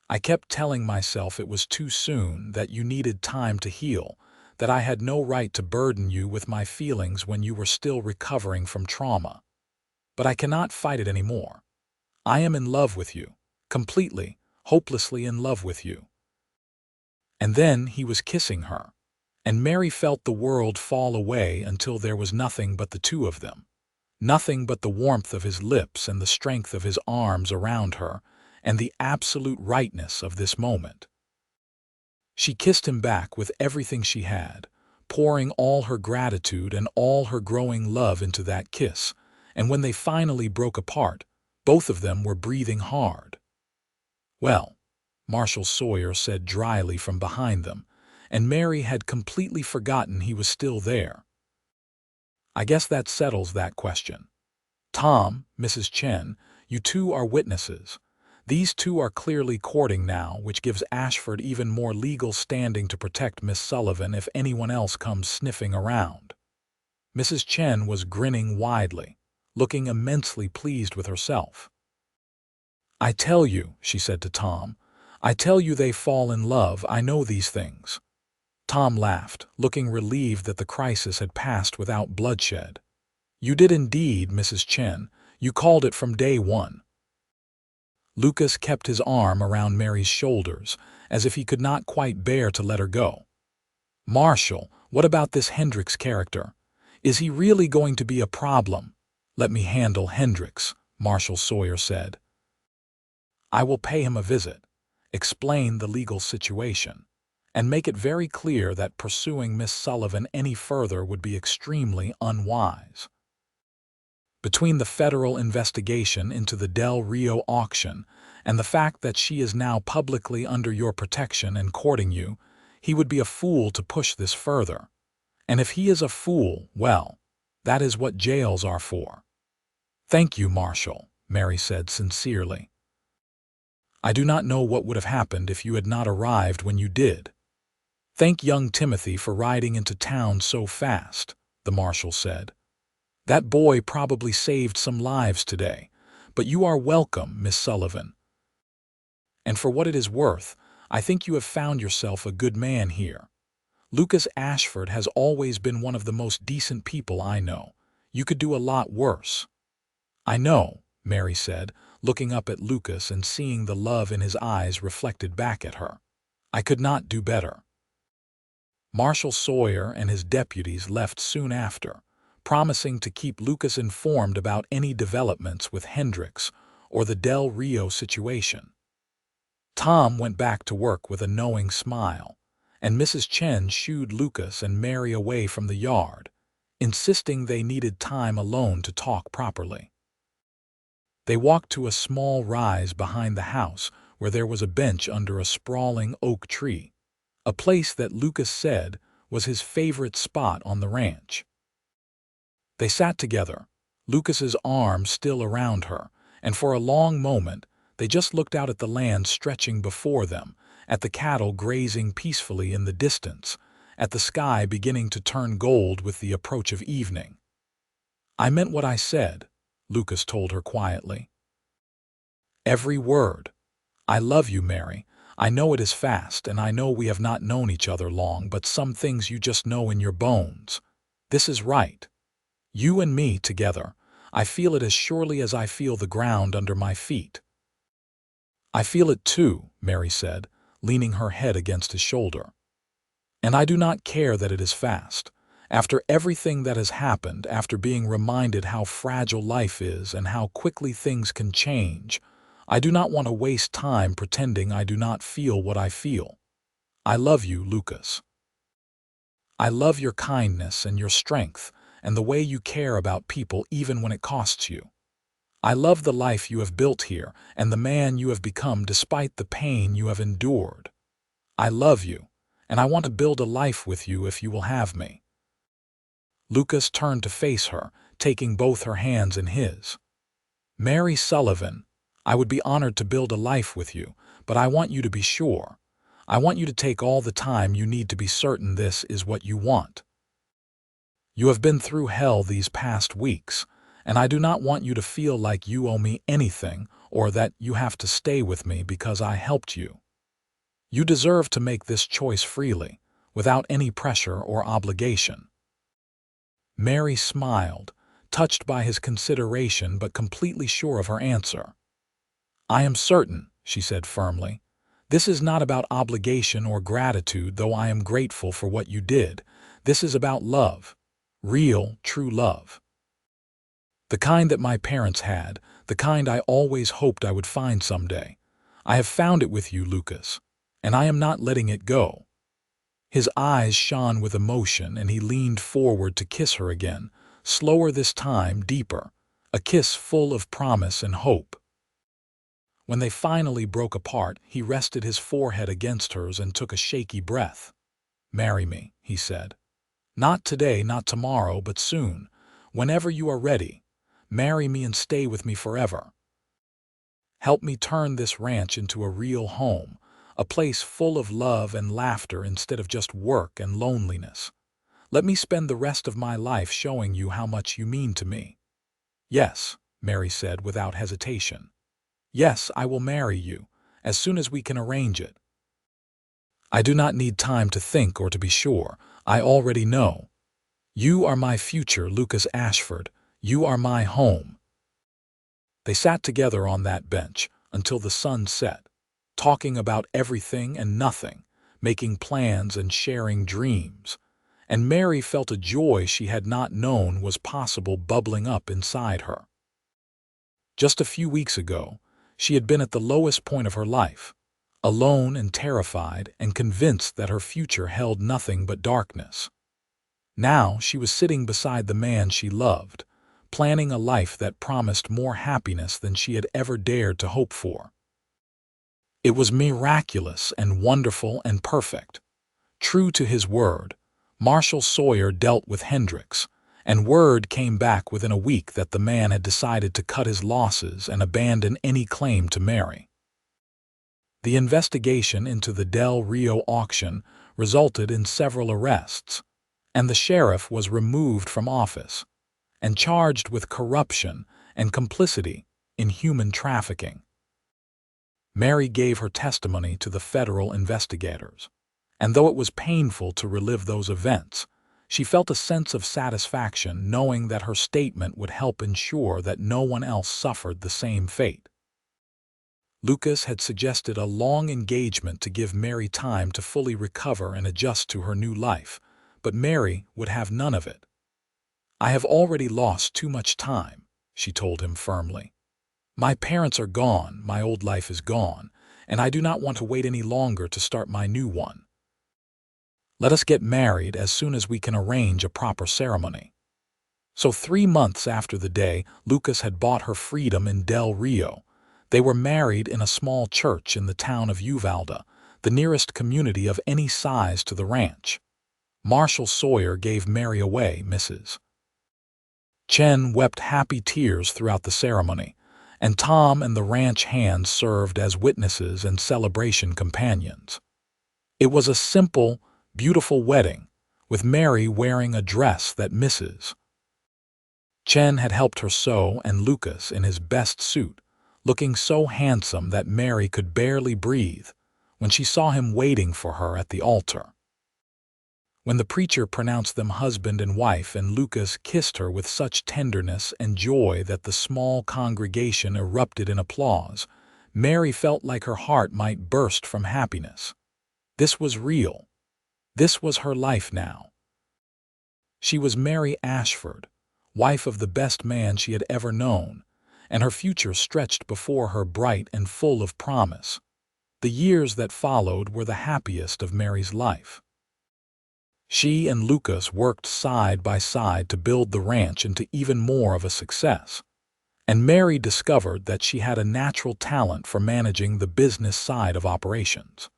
I kept telling myself it was too soon, that you needed time to heal, that I had no right to burden you with my feelings when you were still recovering from trauma. But I cannot fight it anymore. I am in love with you, completely, hopelessly in love with you. And then he was kissing her, and Mary felt the world fall away until there was nothing but the two of them. Nothing but the warmth of his lips and the strength of his arms around her, and the absolute rightness of this moment. She kissed him back with everything she had, pouring all her gratitude and all her growing love into that kiss, and when they finally broke apart, both of them were breathing hard. "Well," Marshal Sawyer said dryly from behind them, and Mary had completely forgotten he was still there. "I guess that settles that question. Tom, Mrs. Chen, you two are witnesses. These two are clearly courting now, which gives Ashford even more legal standing to protect Miss Sullivan if anyone else comes sniffing around." Mrs. Chen was grinning widely, looking immensely pleased with herself. "I tell you," she said to Tom, "I tell you they fall in love. I know these things." Tom laughed, looking relieved that the crisis had passed without bloodshed. "You did indeed, Mrs. Chen. You called it from day one." Lucas kept his arm around Mary's shoulders, as if he could not quite bear to let her go. "Marshal, what about this Hendricks character? Is he really going to be a problem?" "Let me handle Hendricks," Marshal Sawyer said. "I will pay him a visit, explain the legal situation, and make it very clear that pursuing Miss Sullivan any further would be extremely unwise. Between the federal investigation into the Del Rio auction and the fact that she is now publicly under your protection and courting you, he would be a fool to push this further. And if he is a fool, well, that is what jails are for." "Thank you, Marshal," Mary said sincerely. "I do not know what would have happened if you had not arrived when you did." "Thank young Timothy for riding into town so fast," the Marshal said. "That boy probably saved some lives today, but you are welcome, Miss Sullivan. And for what it is worth, I think you have found yourself a good man here. Lucas Ashford has always been one of the most decent people I know. You could do a lot worse." "I know," Mary said, looking up at Lucas and seeing the love in his eyes reflected back at her. "I could not do better." Marshal Sawyer and his deputies left soon after, promising to keep Lucas informed about any developments with Hendricks or the Del Rio situation. Tom went back to work with a knowing smile, and Mrs. Chen shooed Lucas and Mary away from the yard, insisting they needed time alone to talk properly. They walked to a small rise behind the house where there was a bench under a sprawling oak tree, a place that Lucas said was his favorite spot on the ranch. They sat together, Lucas's arm still around her, and for a long moment they just looked out at the land stretching before them, at the cattle grazing peacefully in the distance, at the sky beginning to turn gold with the approach of evening. "I meant what I said," Lucas told her quietly. "Every word. I love you, Mary. I know it is fast, and I know we have not known each other long, but some things you just know in your bones. This is right. You and me together. I feel it as surely as I feel the ground under my feet." "I feel it too," Mary said, leaning her head against his shoulder. "And I do not care that it is fast. After everything that has happened, after being reminded how fragile life is and how quickly things can change, I do not want to waste time pretending I do not feel what I feel. I love you, Lucas. I love your kindness and your strength and the way you care about people even when it costs you. I love the life you have built here and the man you have become despite the pain you have endured. I love you, and I want to build a life with you if you will have me." Lucas turned to face her, taking both her hands in his. "Mary Sullivan, I would be honored to build a life with you, but I want you to be sure. I want you to take all the time you need to be certain this is what you want. You have been through hell these past weeks, and I do not want you to feel like you owe me anything or that you have to stay with me because I helped you. You deserve to make this choice freely, without any pressure or obligation." Mary smiled, touched by his consideration but completely sure of her answer. "I am certain," she said firmly. "This is not about obligation or gratitude, though I am grateful for what you did. This is about love. Real, true love. The kind that my parents had, the kind I always hoped I would find someday. I have found it with you, Lucas, and I am not letting it go." His eyes shone with emotion, and he leaned forward to kiss her again, slower this time, deeper, a kiss full of promise and hope. When they finally broke apart, he rested his forehead against hers and took a shaky breath. "Marry me," he said. "Not today, not tomorrow, but soon, whenever you are ready. Marry me and stay with me forever. Help me turn this ranch into a real home, a place full of love and laughter instead of just work and loneliness. Let me spend the rest of my life showing you how much you mean to me." "Yes," Mary said without hesitation. "Yes, I will marry you, as soon as we can arrange it. I do not need time to think or to be sure. I already know. You are my future, Lucas Ashford. You are my home." They sat together on that bench until the sun set, talking about everything and nothing, making plans and sharing dreams. And Mary felt a joy she had not known was possible bubbling up inside her. Just a few weeks ago, she had been at the lowest point of her life, alone and terrified and convinced that her future held nothing but darkness. Now she was sitting beside the man she loved, planning a life that promised more happiness than she had ever dared to hope for. It was miraculous and wonderful and perfect. True to his word, Marshall Sawyer dealt with Hendricks, and word came back within a week that the man had decided to cut his losses and abandon any claim to Mary. The investigation into the Del Rio auction resulted in several arrests, and the sheriff was removed from office and charged with corruption and complicity in human trafficking. Mary gave her testimony to the federal investigators, and though it was painful to relive those events, she felt a sense of satisfaction knowing that her statement would help ensure that no one else suffered the same fate. Lucas had suggested a long engagement to give Mary time to fully recover and adjust to her new life, but Mary would have none of it. "I have already lost too much time," she told him firmly. "My parents are gone, my old life is gone, and I do not want to wait any longer to start my new one. Let us get married as soon as we can arrange a proper ceremony." So 3 months after the day Lucas had bought her freedom in Del Rio, they were married in a small church in the town of Uvalde, the nearest community of any size to the ranch. Marshall Sawyer gave Mary away, Mrs. Chen wept happy tears throughout the ceremony, and Tom and the ranch hands served as witnesses and celebration companions. It was a simple, beautiful wedding, with Mary wearing a dress that Mrs. Chen had helped her sew and Lucas in his best suit, looking so handsome that Mary could barely breathe when she saw him waiting for her at the altar. When the preacher pronounced them husband and wife and Lucas kissed her with such tenderness and joy that the small congregation erupted in applause, Mary felt like her heart might burst from happiness. This was real. This was her life now. She was Mary Ashford, wife of the best man she had ever known, and her future stretched before her bright and full of promise. The years that followed were the happiest of Mary's life. She and Lucas worked side by side to build the ranch into even more of a success, and Mary discovered that she had a natural talent for managing the business side of operations.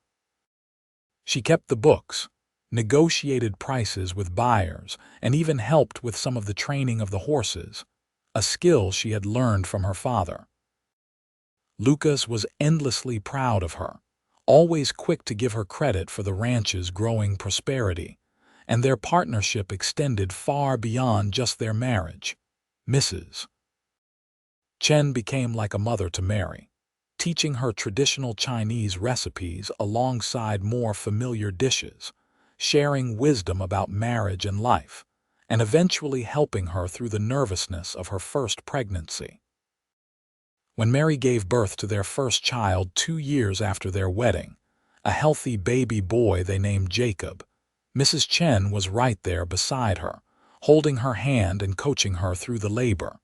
She kept the books, negotiated prices with buyers, and even helped with some of the training of the horses, a skill she had learned from her father. Lucas was endlessly proud of her, always quick to give her credit for the ranch's growing prosperity, and their partnership extended far beyond just their marriage. Mrs. Chen became like a mother to Mary, teaching her traditional Chinese recipes alongside more familiar dishes, sharing wisdom about marriage and life, and eventually helping her through the nervousness of her first pregnancy. When Mary gave birth to their first child 2 years after their wedding, a healthy baby boy they named Jacob, Mrs. Chen was right there beside her, holding her hand and coaching her through the labor.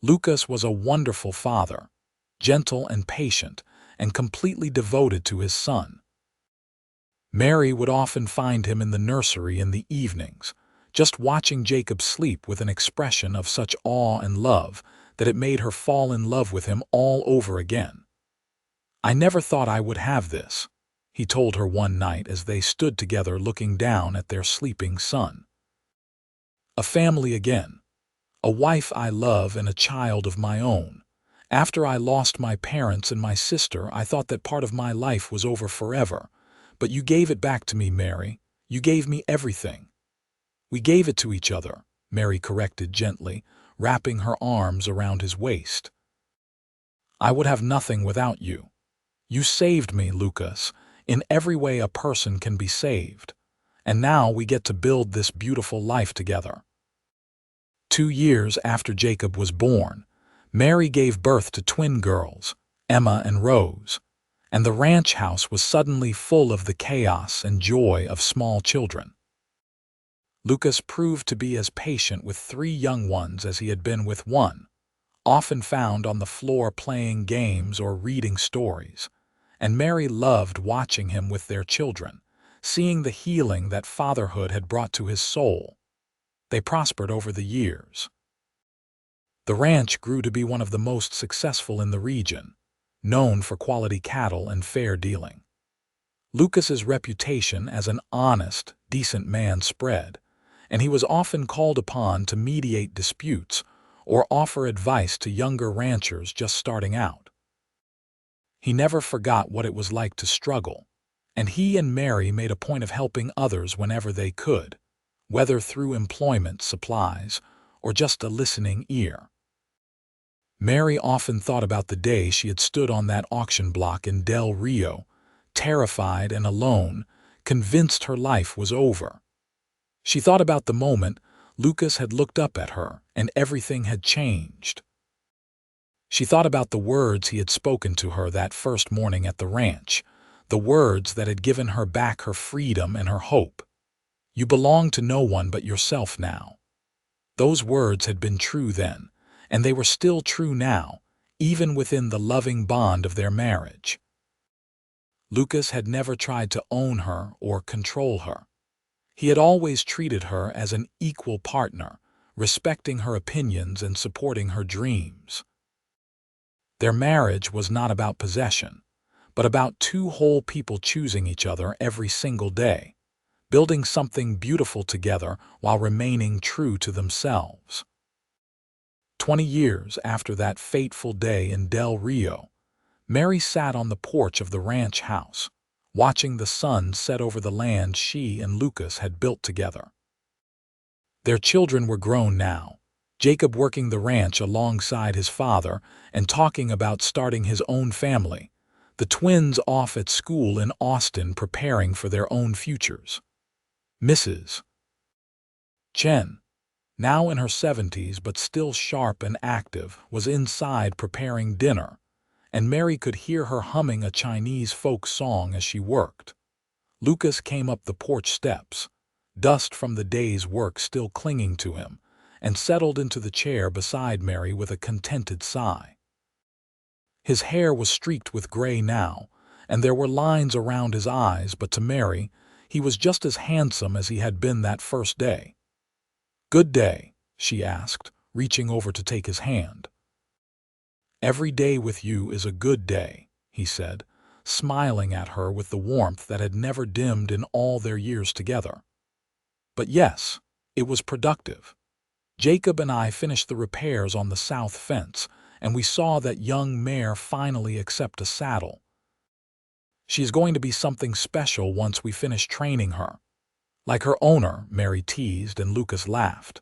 Lucas was a wonderful father, gentle and patient, and completely devoted to his son. Mary would often find him in the nursery in the evenings, just watching Jacob sleep with an expression of such awe and love that it made her fall in love with him all over again. "I never thought I would have this," he told her one night as they stood together looking down at their sleeping son. "A family again. A wife I love and a child of my own. After I lost my parents and my sister, I thought that part of my life was over forever. But you gave it back to me, Mary. You gave me everything." "We gave it to each other," Mary corrected gently, wrapping her arms around his waist. "I would have nothing without you. You saved me, Lucas, in every way a person can be saved. And now we get to build this beautiful life together." 2 years after Jacob was born, Mary gave birth to twin girls, Emma and Rose, and the ranch house was suddenly full of the chaos and joy of small children. Lucas proved to be as patient with 3 young ones as he had been with one, often found on the floor playing games or reading stories, and Mary loved watching him with their children, seeing the healing that fatherhood had brought to his soul. They prospered over the years. The ranch grew to be one of the most successful in the region, known for quality cattle and fair dealing. Lucas's reputation as an honest, decent man spread, and he was often called upon to mediate disputes or offer advice to younger ranchers just starting out. He never forgot what it was like to struggle, and he and Mary made a point of helping others whenever they could, whether through employment, supplies, or just a listening ear. Mary often thought about the day she had stood on that auction block in Del Rio, terrified and alone, convinced her life was over. She thought about the moment Lucas had looked up at her and everything had changed. She thought about the words he had spoken to her that first morning at the ranch, the words that had given her back her freedom and her hope. "You belong to no one but yourself now." Those words had been true then, and they were still true now, even within the loving bond of their marriage. Lucas had never tried to own her or control her. He had always treated her as an equal partner, respecting her opinions and supporting her dreams. Their marriage was not about possession, but about 2 whole people choosing each other every single day, building something beautiful together while remaining true to themselves. 20 years after that fateful day in Del Rio, Mary sat on the porch of the ranch house, watching the sun set over the land she and Lucas had built together. Their children were grown now, Jacob working the ranch alongside his father and talking about starting his own family, the twins off at school in Austin preparing for their own futures. Mrs. Chen, now in her 70s but still sharp and active, was inside preparing dinner, and Mary could hear her humming a Chinese folk song as she worked. Lucas came up the porch steps, dust from the day's work still clinging to him, and settled into the chair beside Mary with a contented sigh. His hair was streaked with gray now, and there were lines around his eyes, but to Mary, he was just as handsome as he had been that first day. "Good day," she asked, reaching over to take his hand. "Every day with you is a good day," he said, smiling at her with the warmth that had never dimmed in all their years together. But yes, it was productive. Jacob and I finished the repairs on the south fence, and we saw that young mare finally accept a saddle. She is going to be something special once we finish training her. Like her owner, Mary teased, and Lucas laughed.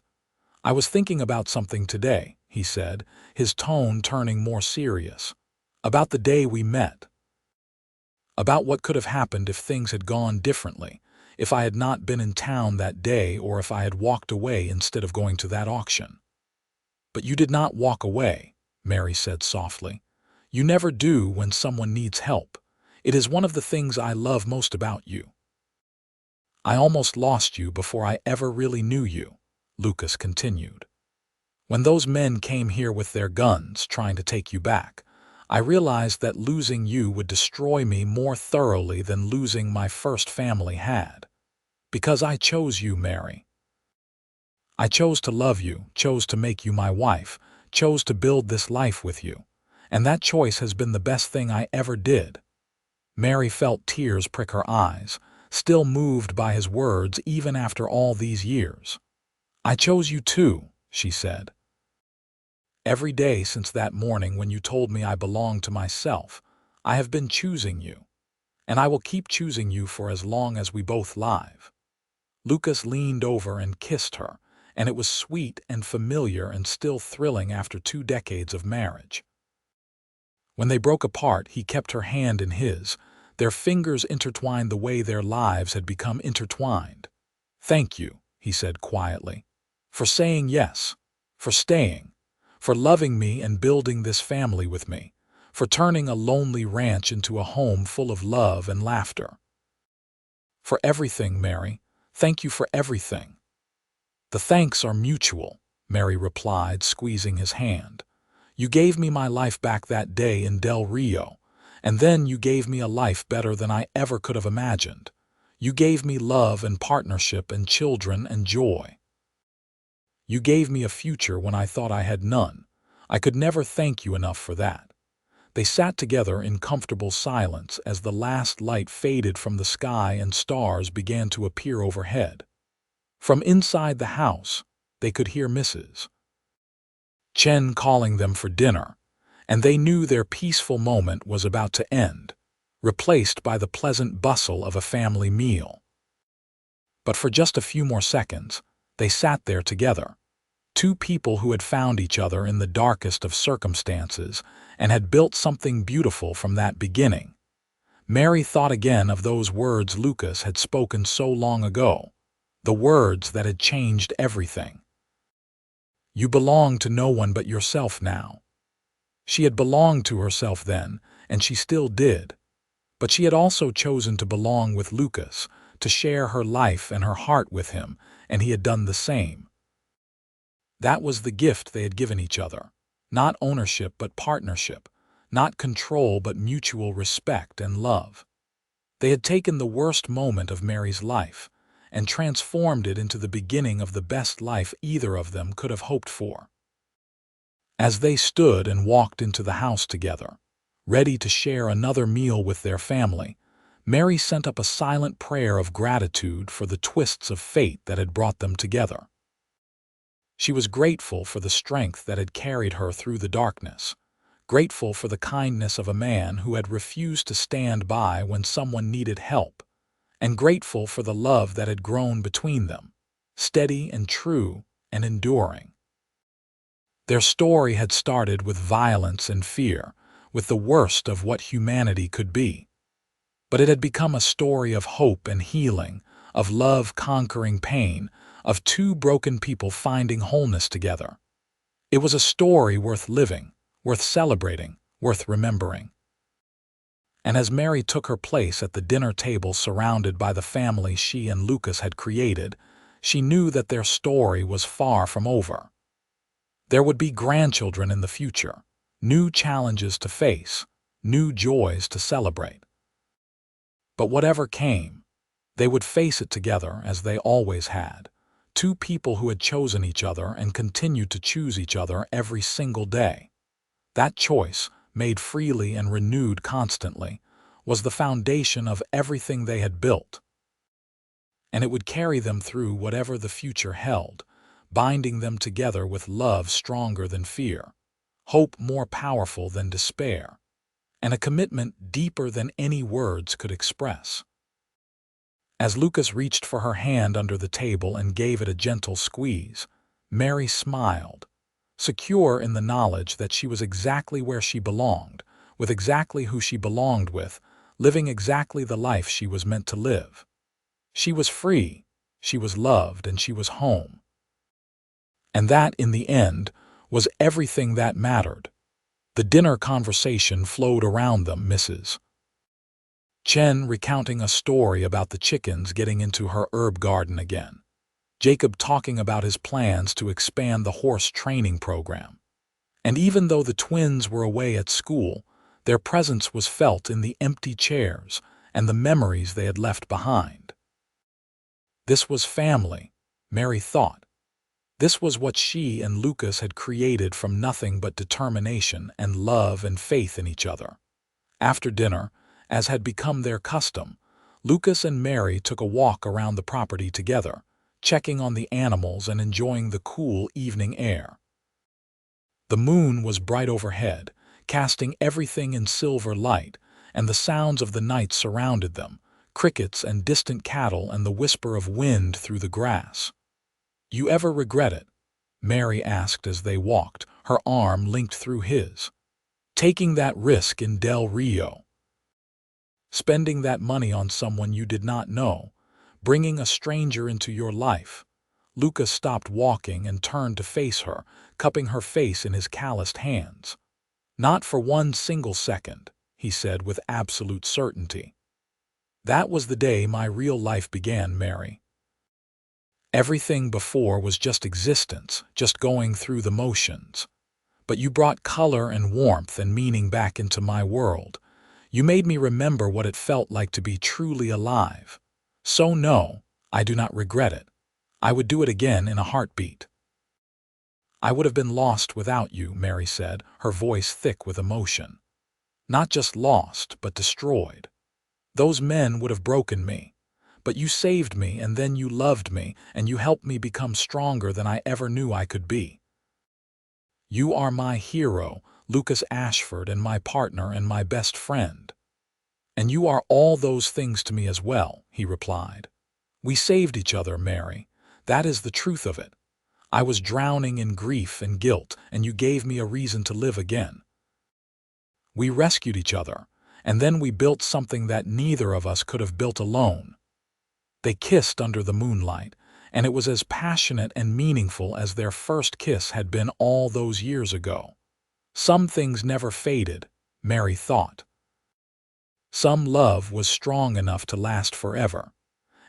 "I was thinking about something today," he said, his tone turning more serious. "About the day we met. About what could have happened if things had gone differently, if I had not been in town that day or if I had walked away instead of going to that auction." "But you did not walk away," Mary said softly. "You never do when someone needs help. It is one of the things I love most about you." "I almost lost you before I ever really knew you," Lucas continued. "When those men came here with their guns, trying to take you back, I realized that losing you would destroy me more thoroughly than losing my first family had. Because I chose you, Mary. I chose to love you, chose to make you my wife, chose to build this life with you. And that choice has been the best thing I ever did." Mary felt tears prick her eyes, still moved by his words even after all these years. "I chose you too," she said. "Every day since that morning when you told me I belonged to myself, I have been choosing you. And I will keep choosing you for as long as we both live." Lucas leaned over and kissed her, and it was sweet and familiar and still thrilling after 2 decades of marriage. When they broke apart, he kept her hand in his, their fingers intertwined the way their lives had become intertwined. "Thank you," he said quietly, "for saying yes, for staying, for loving me and building this family with me, for turning a lonely ranch into a home full of love and laughter. For everything, Mary. Thank you for everything." "The thanks are mutual," Mary replied, squeezing his hand. "You gave me my life back that day in Del Rio, and then you gave me a life better than I ever could have imagined. You gave me love and partnership and children and joy. You gave me a future when I thought I had none. I could never thank you enough for that." They sat together in comfortable silence as the last light faded from the sky and stars began to appear overhead. From inside the house, they could hear Mrs. Chen calling them for dinner, and they knew their peaceful moment was about to end, replaced by the pleasant bustle of a family meal. But for just a few more seconds, they sat there together, two people who had found each other in the darkest of circumstances and had built something beautiful from that beginning. Mary thought again of those words Lucas had spoken so long ago, the words that had changed everything. "You belong to no one but yourself now." She had belonged to herself then, and she still did. But she had also chosen to belong with Lucas, to share her life and her heart with him, and he had done the same. That was the gift they had given each other. Not ownership but partnership, not control but mutual respect and love. They had taken the worst moment of Mary's life and transformed it into the beginning of the best life either of them could have hoped for. As they stood and walked into the house together, ready to share another meal with their family, Mary sent up a silent prayer of gratitude for the twists of fate that had brought them together. She was grateful for the strength that had carried her through the darkness, grateful for the kindness of a man who had refused to stand by when someone needed help, and grateful for the love that had grown between them, steady and true and enduring. Their story had started with violence and fear, with the worst of what humanity could be. But it had become a story of hope and healing, of love conquering pain, of two broken people finding wholeness together. It was a story worth living, worth celebrating, worth remembering. And as Mary took her place at the dinner table surrounded by the family she and Lucas had created, she knew that their story was far from over. There would be grandchildren in the future, new challenges to face, new joys to celebrate. But whatever came, they would face it together as they always had, two people who had chosen each other and continued to choose each other every single day. That choice, made freely and renewed constantly, was the foundation of everything they had built. And it would carry them through whatever the future held, binding them together with love stronger than fear, hope more powerful than despair, and a commitment deeper than any words could express. As Lucas reached for her hand under the table and gave it a gentle squeeze, Mary smiled, secure in the knowledge that she was exactly where she belonged, with exactly who she belonged with, living exactly the life she was meant to live. She was free, she was loved, and she was home. And that, in the end, was everything that mattered. The dinner conversation flowed around them, Mrs. Chen recounting a story about the chickens getting into her herb garden again. Jacob talking about his plans to expand the horse training program. And even though the twins were away at school, their presence was felt in the empty chairs and the memories they had left behind. This was family, Mary thought. This was what she and Lucas had created from nothing but determination and love and faith in each other. After dinner, as had become their custom, Lucas and Mary took a walk around the property together, checking on the animals and enjoying the cool evening air. The moon was bright overhead, casting everything in silver light, and the sounds of the night surrounded them, crickets and distant cattle and the whisper of wind through the grass. "You ever regret it?" Mary asked as they walked, her arm linked through his. "Taking that risk in Del Rio. Spending that money on someone you did not know, bringing a stranger into your life." Lucas stopped walking and turned to face her, cupping her face in his calloused hands. "Not for one single second," he said with absolute certainty. "That was the day my real life began, Mary. Everything before was just existence, just going through the motions. But you brought color and warmth and meaning back into my world. You made me remember what it felt like to be truly alive. So no, I do not regret it. I would do it again in a heartbeat." "I would have been lost without you," Mary said, her voice thick with emotion. "Not just lost, but destroyed. Those men would have broken me. But you saved me, and then you loved me, and you helped me become stronger than I ever knew I could be. You are my hero, Lucas Ashford, and my partner and my best friend." "And you are all those things to me as well," he replied. "We saved each other, Mary. That is the truth of it. I was drowning in grief and guilt, and you gave me a reason to live again. We rescued each other, and then we built something that neither of us could have built alone." They kissed under the moonlight, and it was as passionate and meaningful as their first kiss had been all those years ago. Some things never faded, Mary thought. Some love was strong enough to last forever.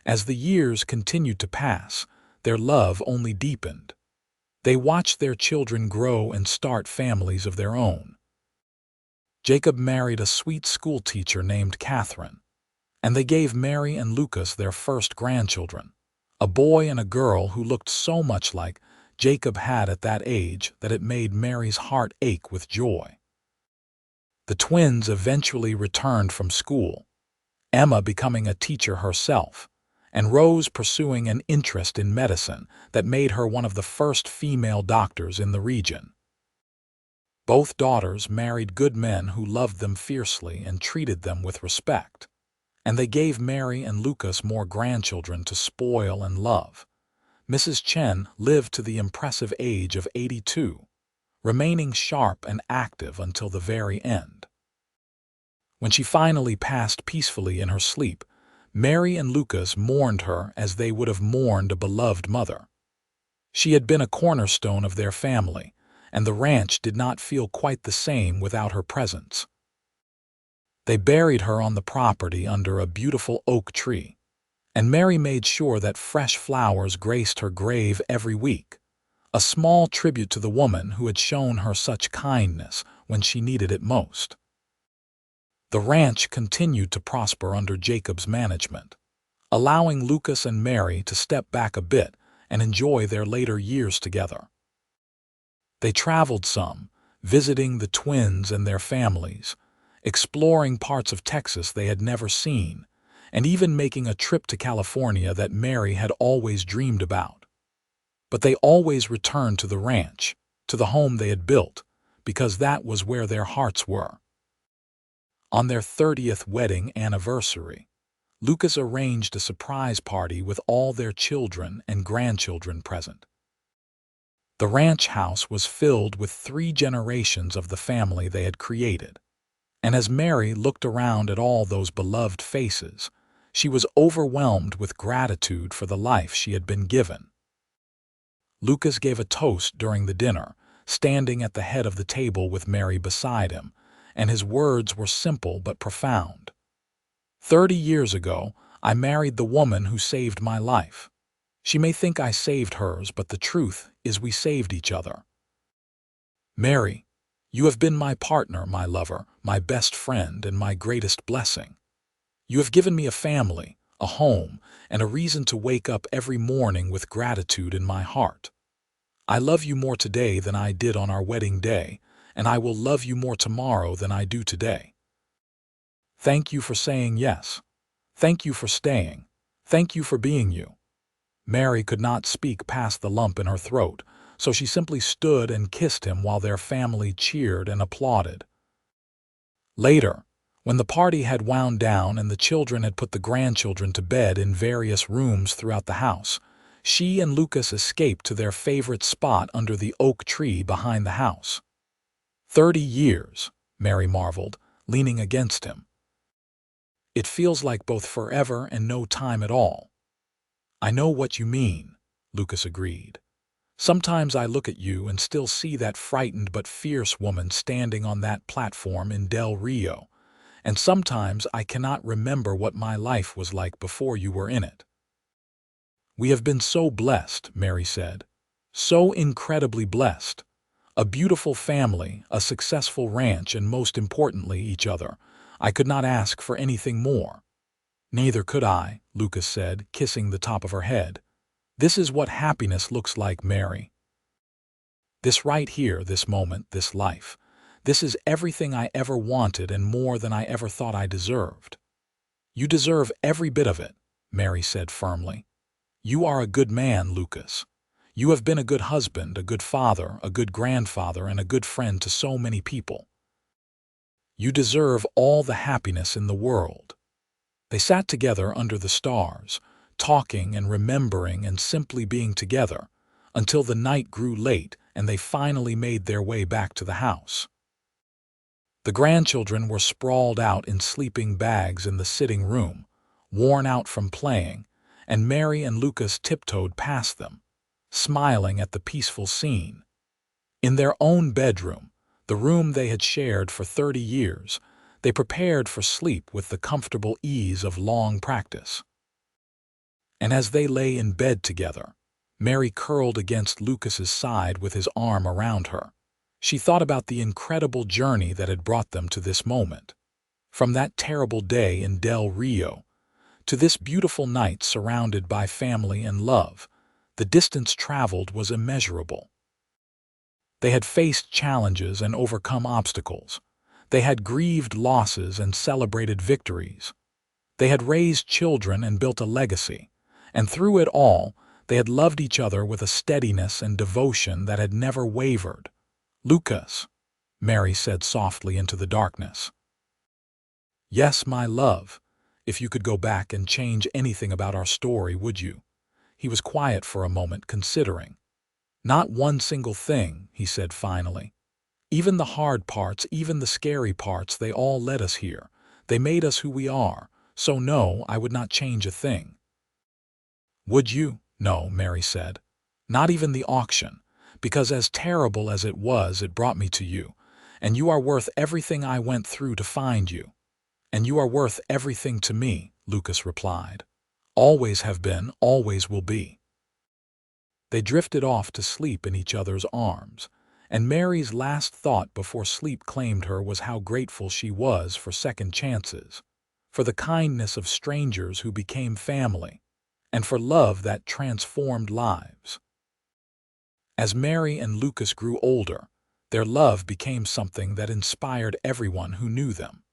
As the years continued to pass, their love only deepened. They watched their children grow and start families of their own. Jacob married a sweet schoolteacher named Catherine, and they gave Mary and Lucas their first grandchildren, a boy and a girl who looked so much like Jacob had at that age that it made Mary's heart ache with joy. The twins eventually returned from school, Emma becoming a teacher herself, and Rose pursuing an interest in medicine that made her one of the first female doctors in the region. Both daughters married good men who loved them fiercely and treated them with respect, and they gave Mary and Lucas more grandchildren to spoil and love. Mrs. Chen lived to the impressive age of 82, remaining sharp and active until the very end. When she finally passed peacefully in her sleep, Mary and Lucas mourned her as they would have mourned a beloved mother. She had been a cornerstone of their family, and the ranch did not feel quite the same without her presence. They buried her on the property under a beautiful oak tree, and Mary made sure that fresh flowers graced her grave every week, a small tribute to the woman who had shown her such kindness when she needed it most. The ranch continued to prosper under Jacob's management, allowing Lucas and Mary to step back a bit and enjoy their later years together. They traveled some, visiting the twins and their families, exploring parts of Texas they had never seen, and even making a trip to California that Mary had always dreamed about. But they always returned to the ranch, to the home they had built, because that was where their hearts were. On their 30th wedding anniversary, Lucas arranged a surprise party with all their children and grandchildren present. The ranch house was filled with 3 generations of the family they had created. And as Mary looked around at all those beloved faces, she was overwhelmed with gratitude for the life she had been given. Lucas gave a toast during the dinner, standing at the head of the table with Mary beside him, and his words were simple but profound. 30 years ago, I married the woman who saved my life. She may think I saved hers, but the truth is we saved each other. Mary, you have been my partner, my lover, my best friend, and my greatest blessing. You have given me a family, a home, and a reason to wake up every morning with gratitude in my heart. I love you more today than I did on our wedding day, and I will love you more tomorrow than I do today. Thank you for saying yes. Thank you for staying. Thank you for being you. Mary could not speak past the lump in her throat, so she simply stood and kissed him while their family cheered and applauded. Later, when the party had wound down and the children had put the grandchildren to bed in various rooms throughout the house, she and Lucas escaped to their favorite spot under the oak tree behind the house. 30 years, Mary marveled, leaning against him. It feels like both forever and no time at all. I know what you mean, Lucas agreed. Sometimes I look at you and still see that frightened but fierce woman standing on that platform in Del Rio, and sometimes I cannot remember what my life was like before you were in it. We have been so blessed, Mary said. So incredibly blessed. A beautiful family, a successful ranch, and most importantly, each other. I could not ask for anything more. Neither could I, Lucas said, kissing the top of her head. This is what happiness looks like, Mary. This right here, this moment, this life. This is everything I ever wanted and more than I ever thought I deserved. You deserve every bit of it, Mary said firmly. You are a good man, Lucas. You have been a good husband, a good father, a good grandfather, and a good friend to so many people. You deserve all the happiness in the world. They sat together under the stars, talking and remembering and simply being together, until the night grew late and they finally made their way back to the house. The grandchildren were sprawled out in sleeping bags in the sitting room, worn out from playing, and Mary and Lucas tiptoed past them, smiling at the peaceful scene. In their own bedroom, the room they had shared for 30 years, they prepared for sleep with the comfortable ease of long practice. And as they lay in bed together, Mary curled against Lucas's side with his arm around her. She thought about the incredible journey that had brought them to this moment. From that terrible day in Del Rio to this beautiful night surrounded by family and love, the distance traveled was immeasurable. They had faced challenges and overcome obstacles. They had grieved losses and celebrated victories. They had raised children and built a legacy. And through it all, they had loved each other with a steadiness and devotion that had never wavered. Lucas, Mary said softly into the darkness. Yes, my love. If you could go back and change anything about our story, would you? He was quiet for a moment, considering. Not one single thing, he said finally. Even the hard parts, even the scary parts, they all led us here. They made us who we are. So no, I would not change a thing. Would you? No, Mary said. Not even the auction, because as terrible as it was, it brought me to you, and you are worth everything I went through to find you. And you are worth everything to me, Lucas replied. Always have been, always will be. They drifted off to sleep in each other's arms, and Mary's last thought before sleep claimed her was how grateful she was for second chances, for the kindness of strangers who became family, and for love that transformed lives. As Mary and Lucas grew older, their love became something that inspired everyone who knew them.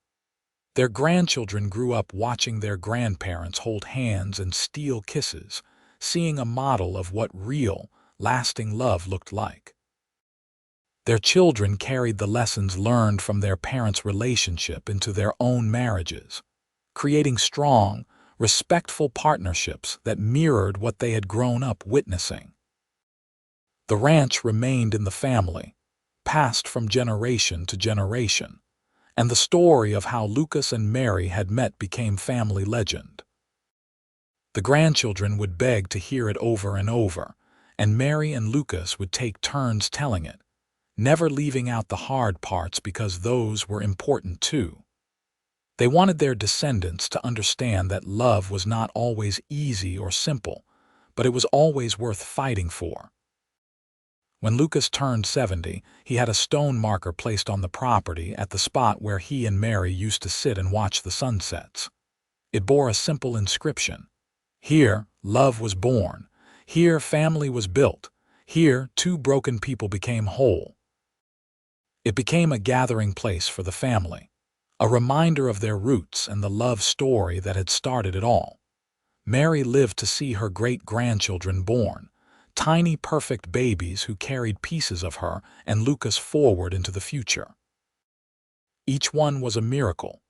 Their grandchildren grew up watching their grandparents hold hands and steal kisses, seeing a model of what real, lasting love looked like. Their children carried the lessons learned from their parents' relationship into their own marriages, creating strong, respectful partnerships that mirrored what they had grown up witnessing. The ranch remained in the family, passed from generation to generation, and the story of how Lucas and Mary had met became family legend. The grandchildren would beg to hear it over and over, and Mary and Lucas would take turns telling it, never leaving out the hard parts because those were important too. They wanted their descendants to understand that love was not always easy or simple, but it was always worth fighting for. When Lucas turned 70, he had a stone marker placed on the property at the spot where he and Mary used to sit and watch the sunsets. It bore a simple inscription. Here, love was born. Here, family was built. Here, two broken people became whole. It became a gathering place for the family, a reminder of their roots and the love story that had started it all. Mary lived to see her great-grandchildren born, tiny perfect babies who carried pieces of her and Lucas forward into the future. Each one was a miracle,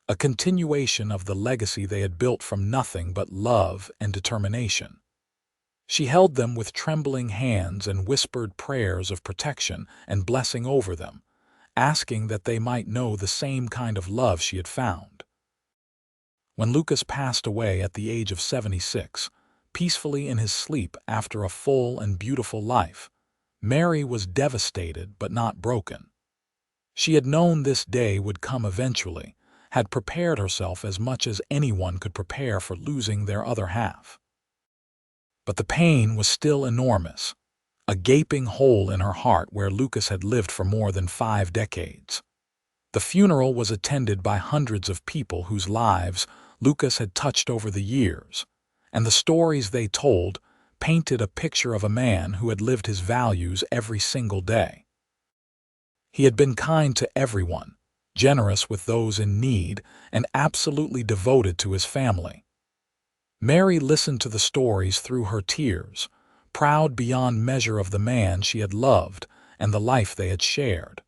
a continuation of the legacy they had built from nothing but love and determination. She held them with trembling hands and whispered prayers of protection and blessing over them, asking that they might know the same kind of love she had found. When Lucas passed away at the age of 76, peacefully in his sleep after a full and beautiful life, Mary was devastated but not broken. She had known this day would come eventually, had prepared herself as much as anyone could prepare for losing their other half. But the pain was still enormous, a gaping hole in her heart where Lucas had lived for more than 5 decades. The funeral was attended by hundreds of people whose lives Lucas had touched over the years, and the stories they told painted a picture of a man who had lived his values every single day. He had been kind to everyone, generous with those in need, and absolutely devoted to his family. Mary listened to the stories through her tears, proud beyond measure of the man she had loved and the life they had shared.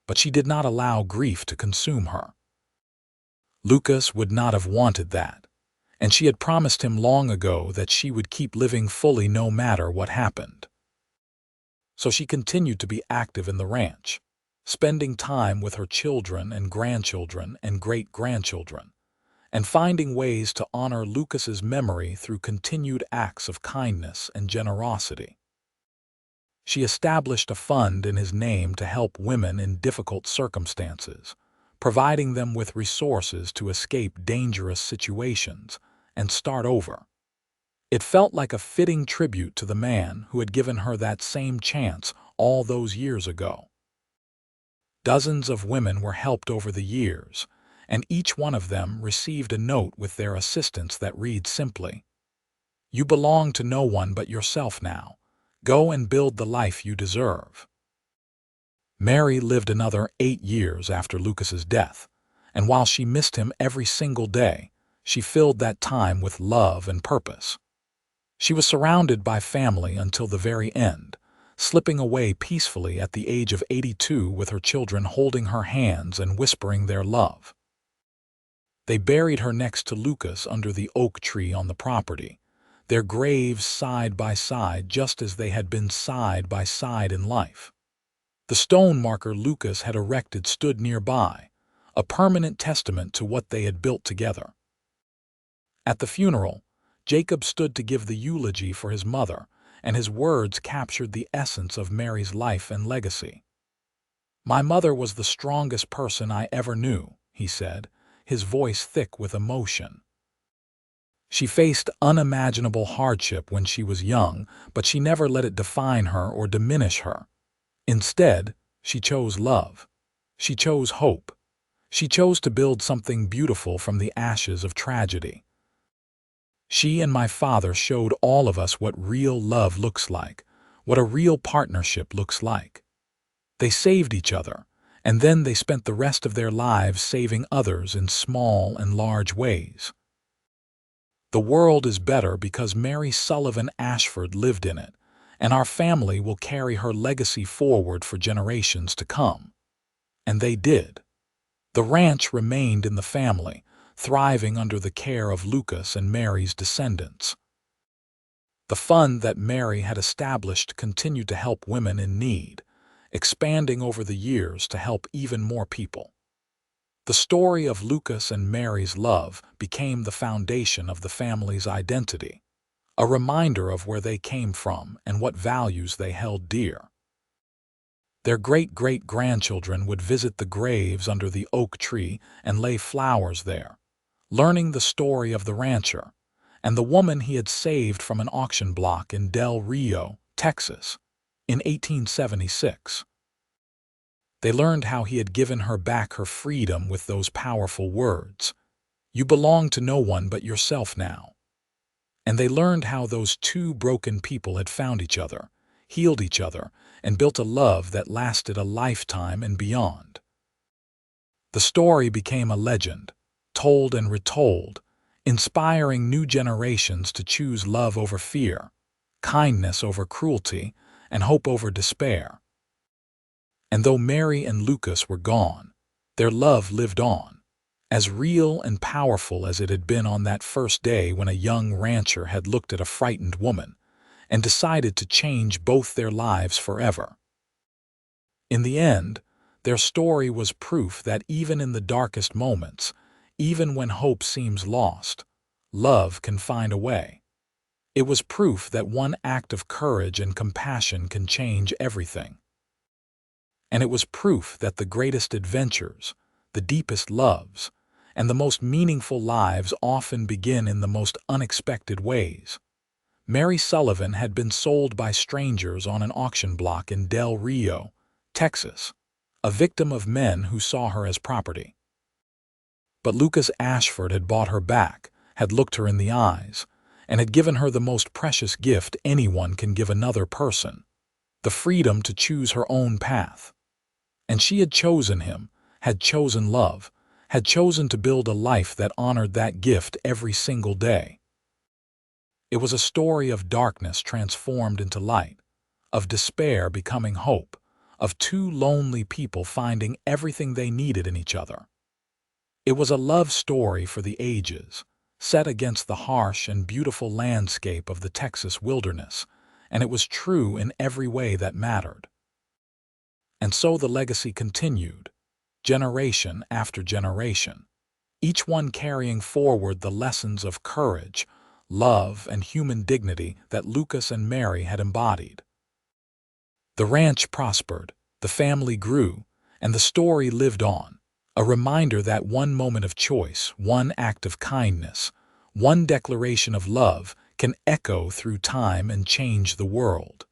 But she did not allow grief to consume her. Lucas would not have wanted that, and she had promised him long ago that she would keep living fully no matter what happened. So she continued to be active in the ranch, spending time with her children and grandchildren and great-grandchildren, and finding ways to honor Lucas's memory through continued acts of kindness and generosity. She established a fund in his name to help women in difficult circumstances, providing them with resources to escape dangerous situations and start over. It felt like a fitting tribute to the man who had given her that same chance all those years ago. Dozens of women were helped over the years, and each one of them received a note with their assistance that read simply, "You belong to no one but yourself now. Go and build the life you deserve." Mary lived another 8 years after Lucas's death, and while she missed him every single day, she filled that time with love and purpose. She was surrounded by family until the very end, slipping away peacefully at the age of 82 with her children holding her hands and whispering their love. They buried her next to Lucas under the oak tree on the property, their graves side by side just as they had been side by side in life. The stone marker Lucas had erected stood nearby, a permanent testament to what they had built together. At the funeral, Jacob stood to give the eulogy for his mother, and his words captured the essence of Mary's life and legacy. "My mother was the strongest person I ever knew," he said, his voice thick with emotion. "She faced unimaginable hardship when she was young, but she never let it define her or diminish her. Instead, she chose love. She chose hope. She chose to build something beautiful from the ashes of tragedy. She and my father showed all of us what real love looks like, what a real partnership looks like. They saved each other, and then they spent the rest of their lives saving others in small and large ways. The world is better because Mary Sullivan Ashford lived in it, and our family will carry her legacy forward for generations to come." And they did. The ranch remained in the family, thriving under the care of Lucas and Mary's descendants. The fund that Mary had established continued to help women in need, expanding over the years to help even more people. The story of Lucas and Mary's love became the foundation of the family's identity, a reminder of where they came from and what values they held dear. Their great-great-grandchildren would visit the graves under the oak tree and lay flowers there, learning the story of the rancher and the woman he had saved from an auction block in Del Rio, Texas, in 1876. They learned how he had given her back her freedom with those powerful words, "You belong to no one but yourself now." And they learned how those two broken people had found each other, healed each other, and built a love that lasted a lifetime and beyond. The story became a legend, told and retold, inspiring new generations to choose love over fear, kindness over cruelty, and hope over despair. And though Mary and Lucas were gone, their love lived on, as real and powerful as it had been on that first day when a young rancher had looked at a frightened woman and decided to change both their lives forever. In the end, their story was proof that even in the darkest moments, even when hope seems lost, love can find a way. It was proof that one act of courage and compassion can change everything. And it was proof that the greatest adventures, the deepest loves, and the most meaningful lives often begin in the most unexpected ways. Mary Sullivan had been sold by strangers on an auction block in Del Rio, Texas, a victim of men who saw her as property. But Lucas Ashford had bought her back, had looked her in the eyes, and had given her the most precious gift anyone can give another person, the freedom to choose her own path. And she had chosen him, had chosen love, had chosen to build a life that honored that gift every single day. It was a story of darkness transformed into light, of despair becoming hope, of two lonely people finding everything they needed in each other. It was a love story for the ages, set against the harsh and beautiful landscape of the Texas wilderness, and it was true in every way that mattered. And so the legacy continued, generation after generation, each one carrying forward the lessons of courage, love, and human dignity that Lucas and Mary had embodied. The ranch prospered, the family grew, and the story lived on, a reminder that one moment of choice, one act of kindness, one declaration of love can echo through time and change the world.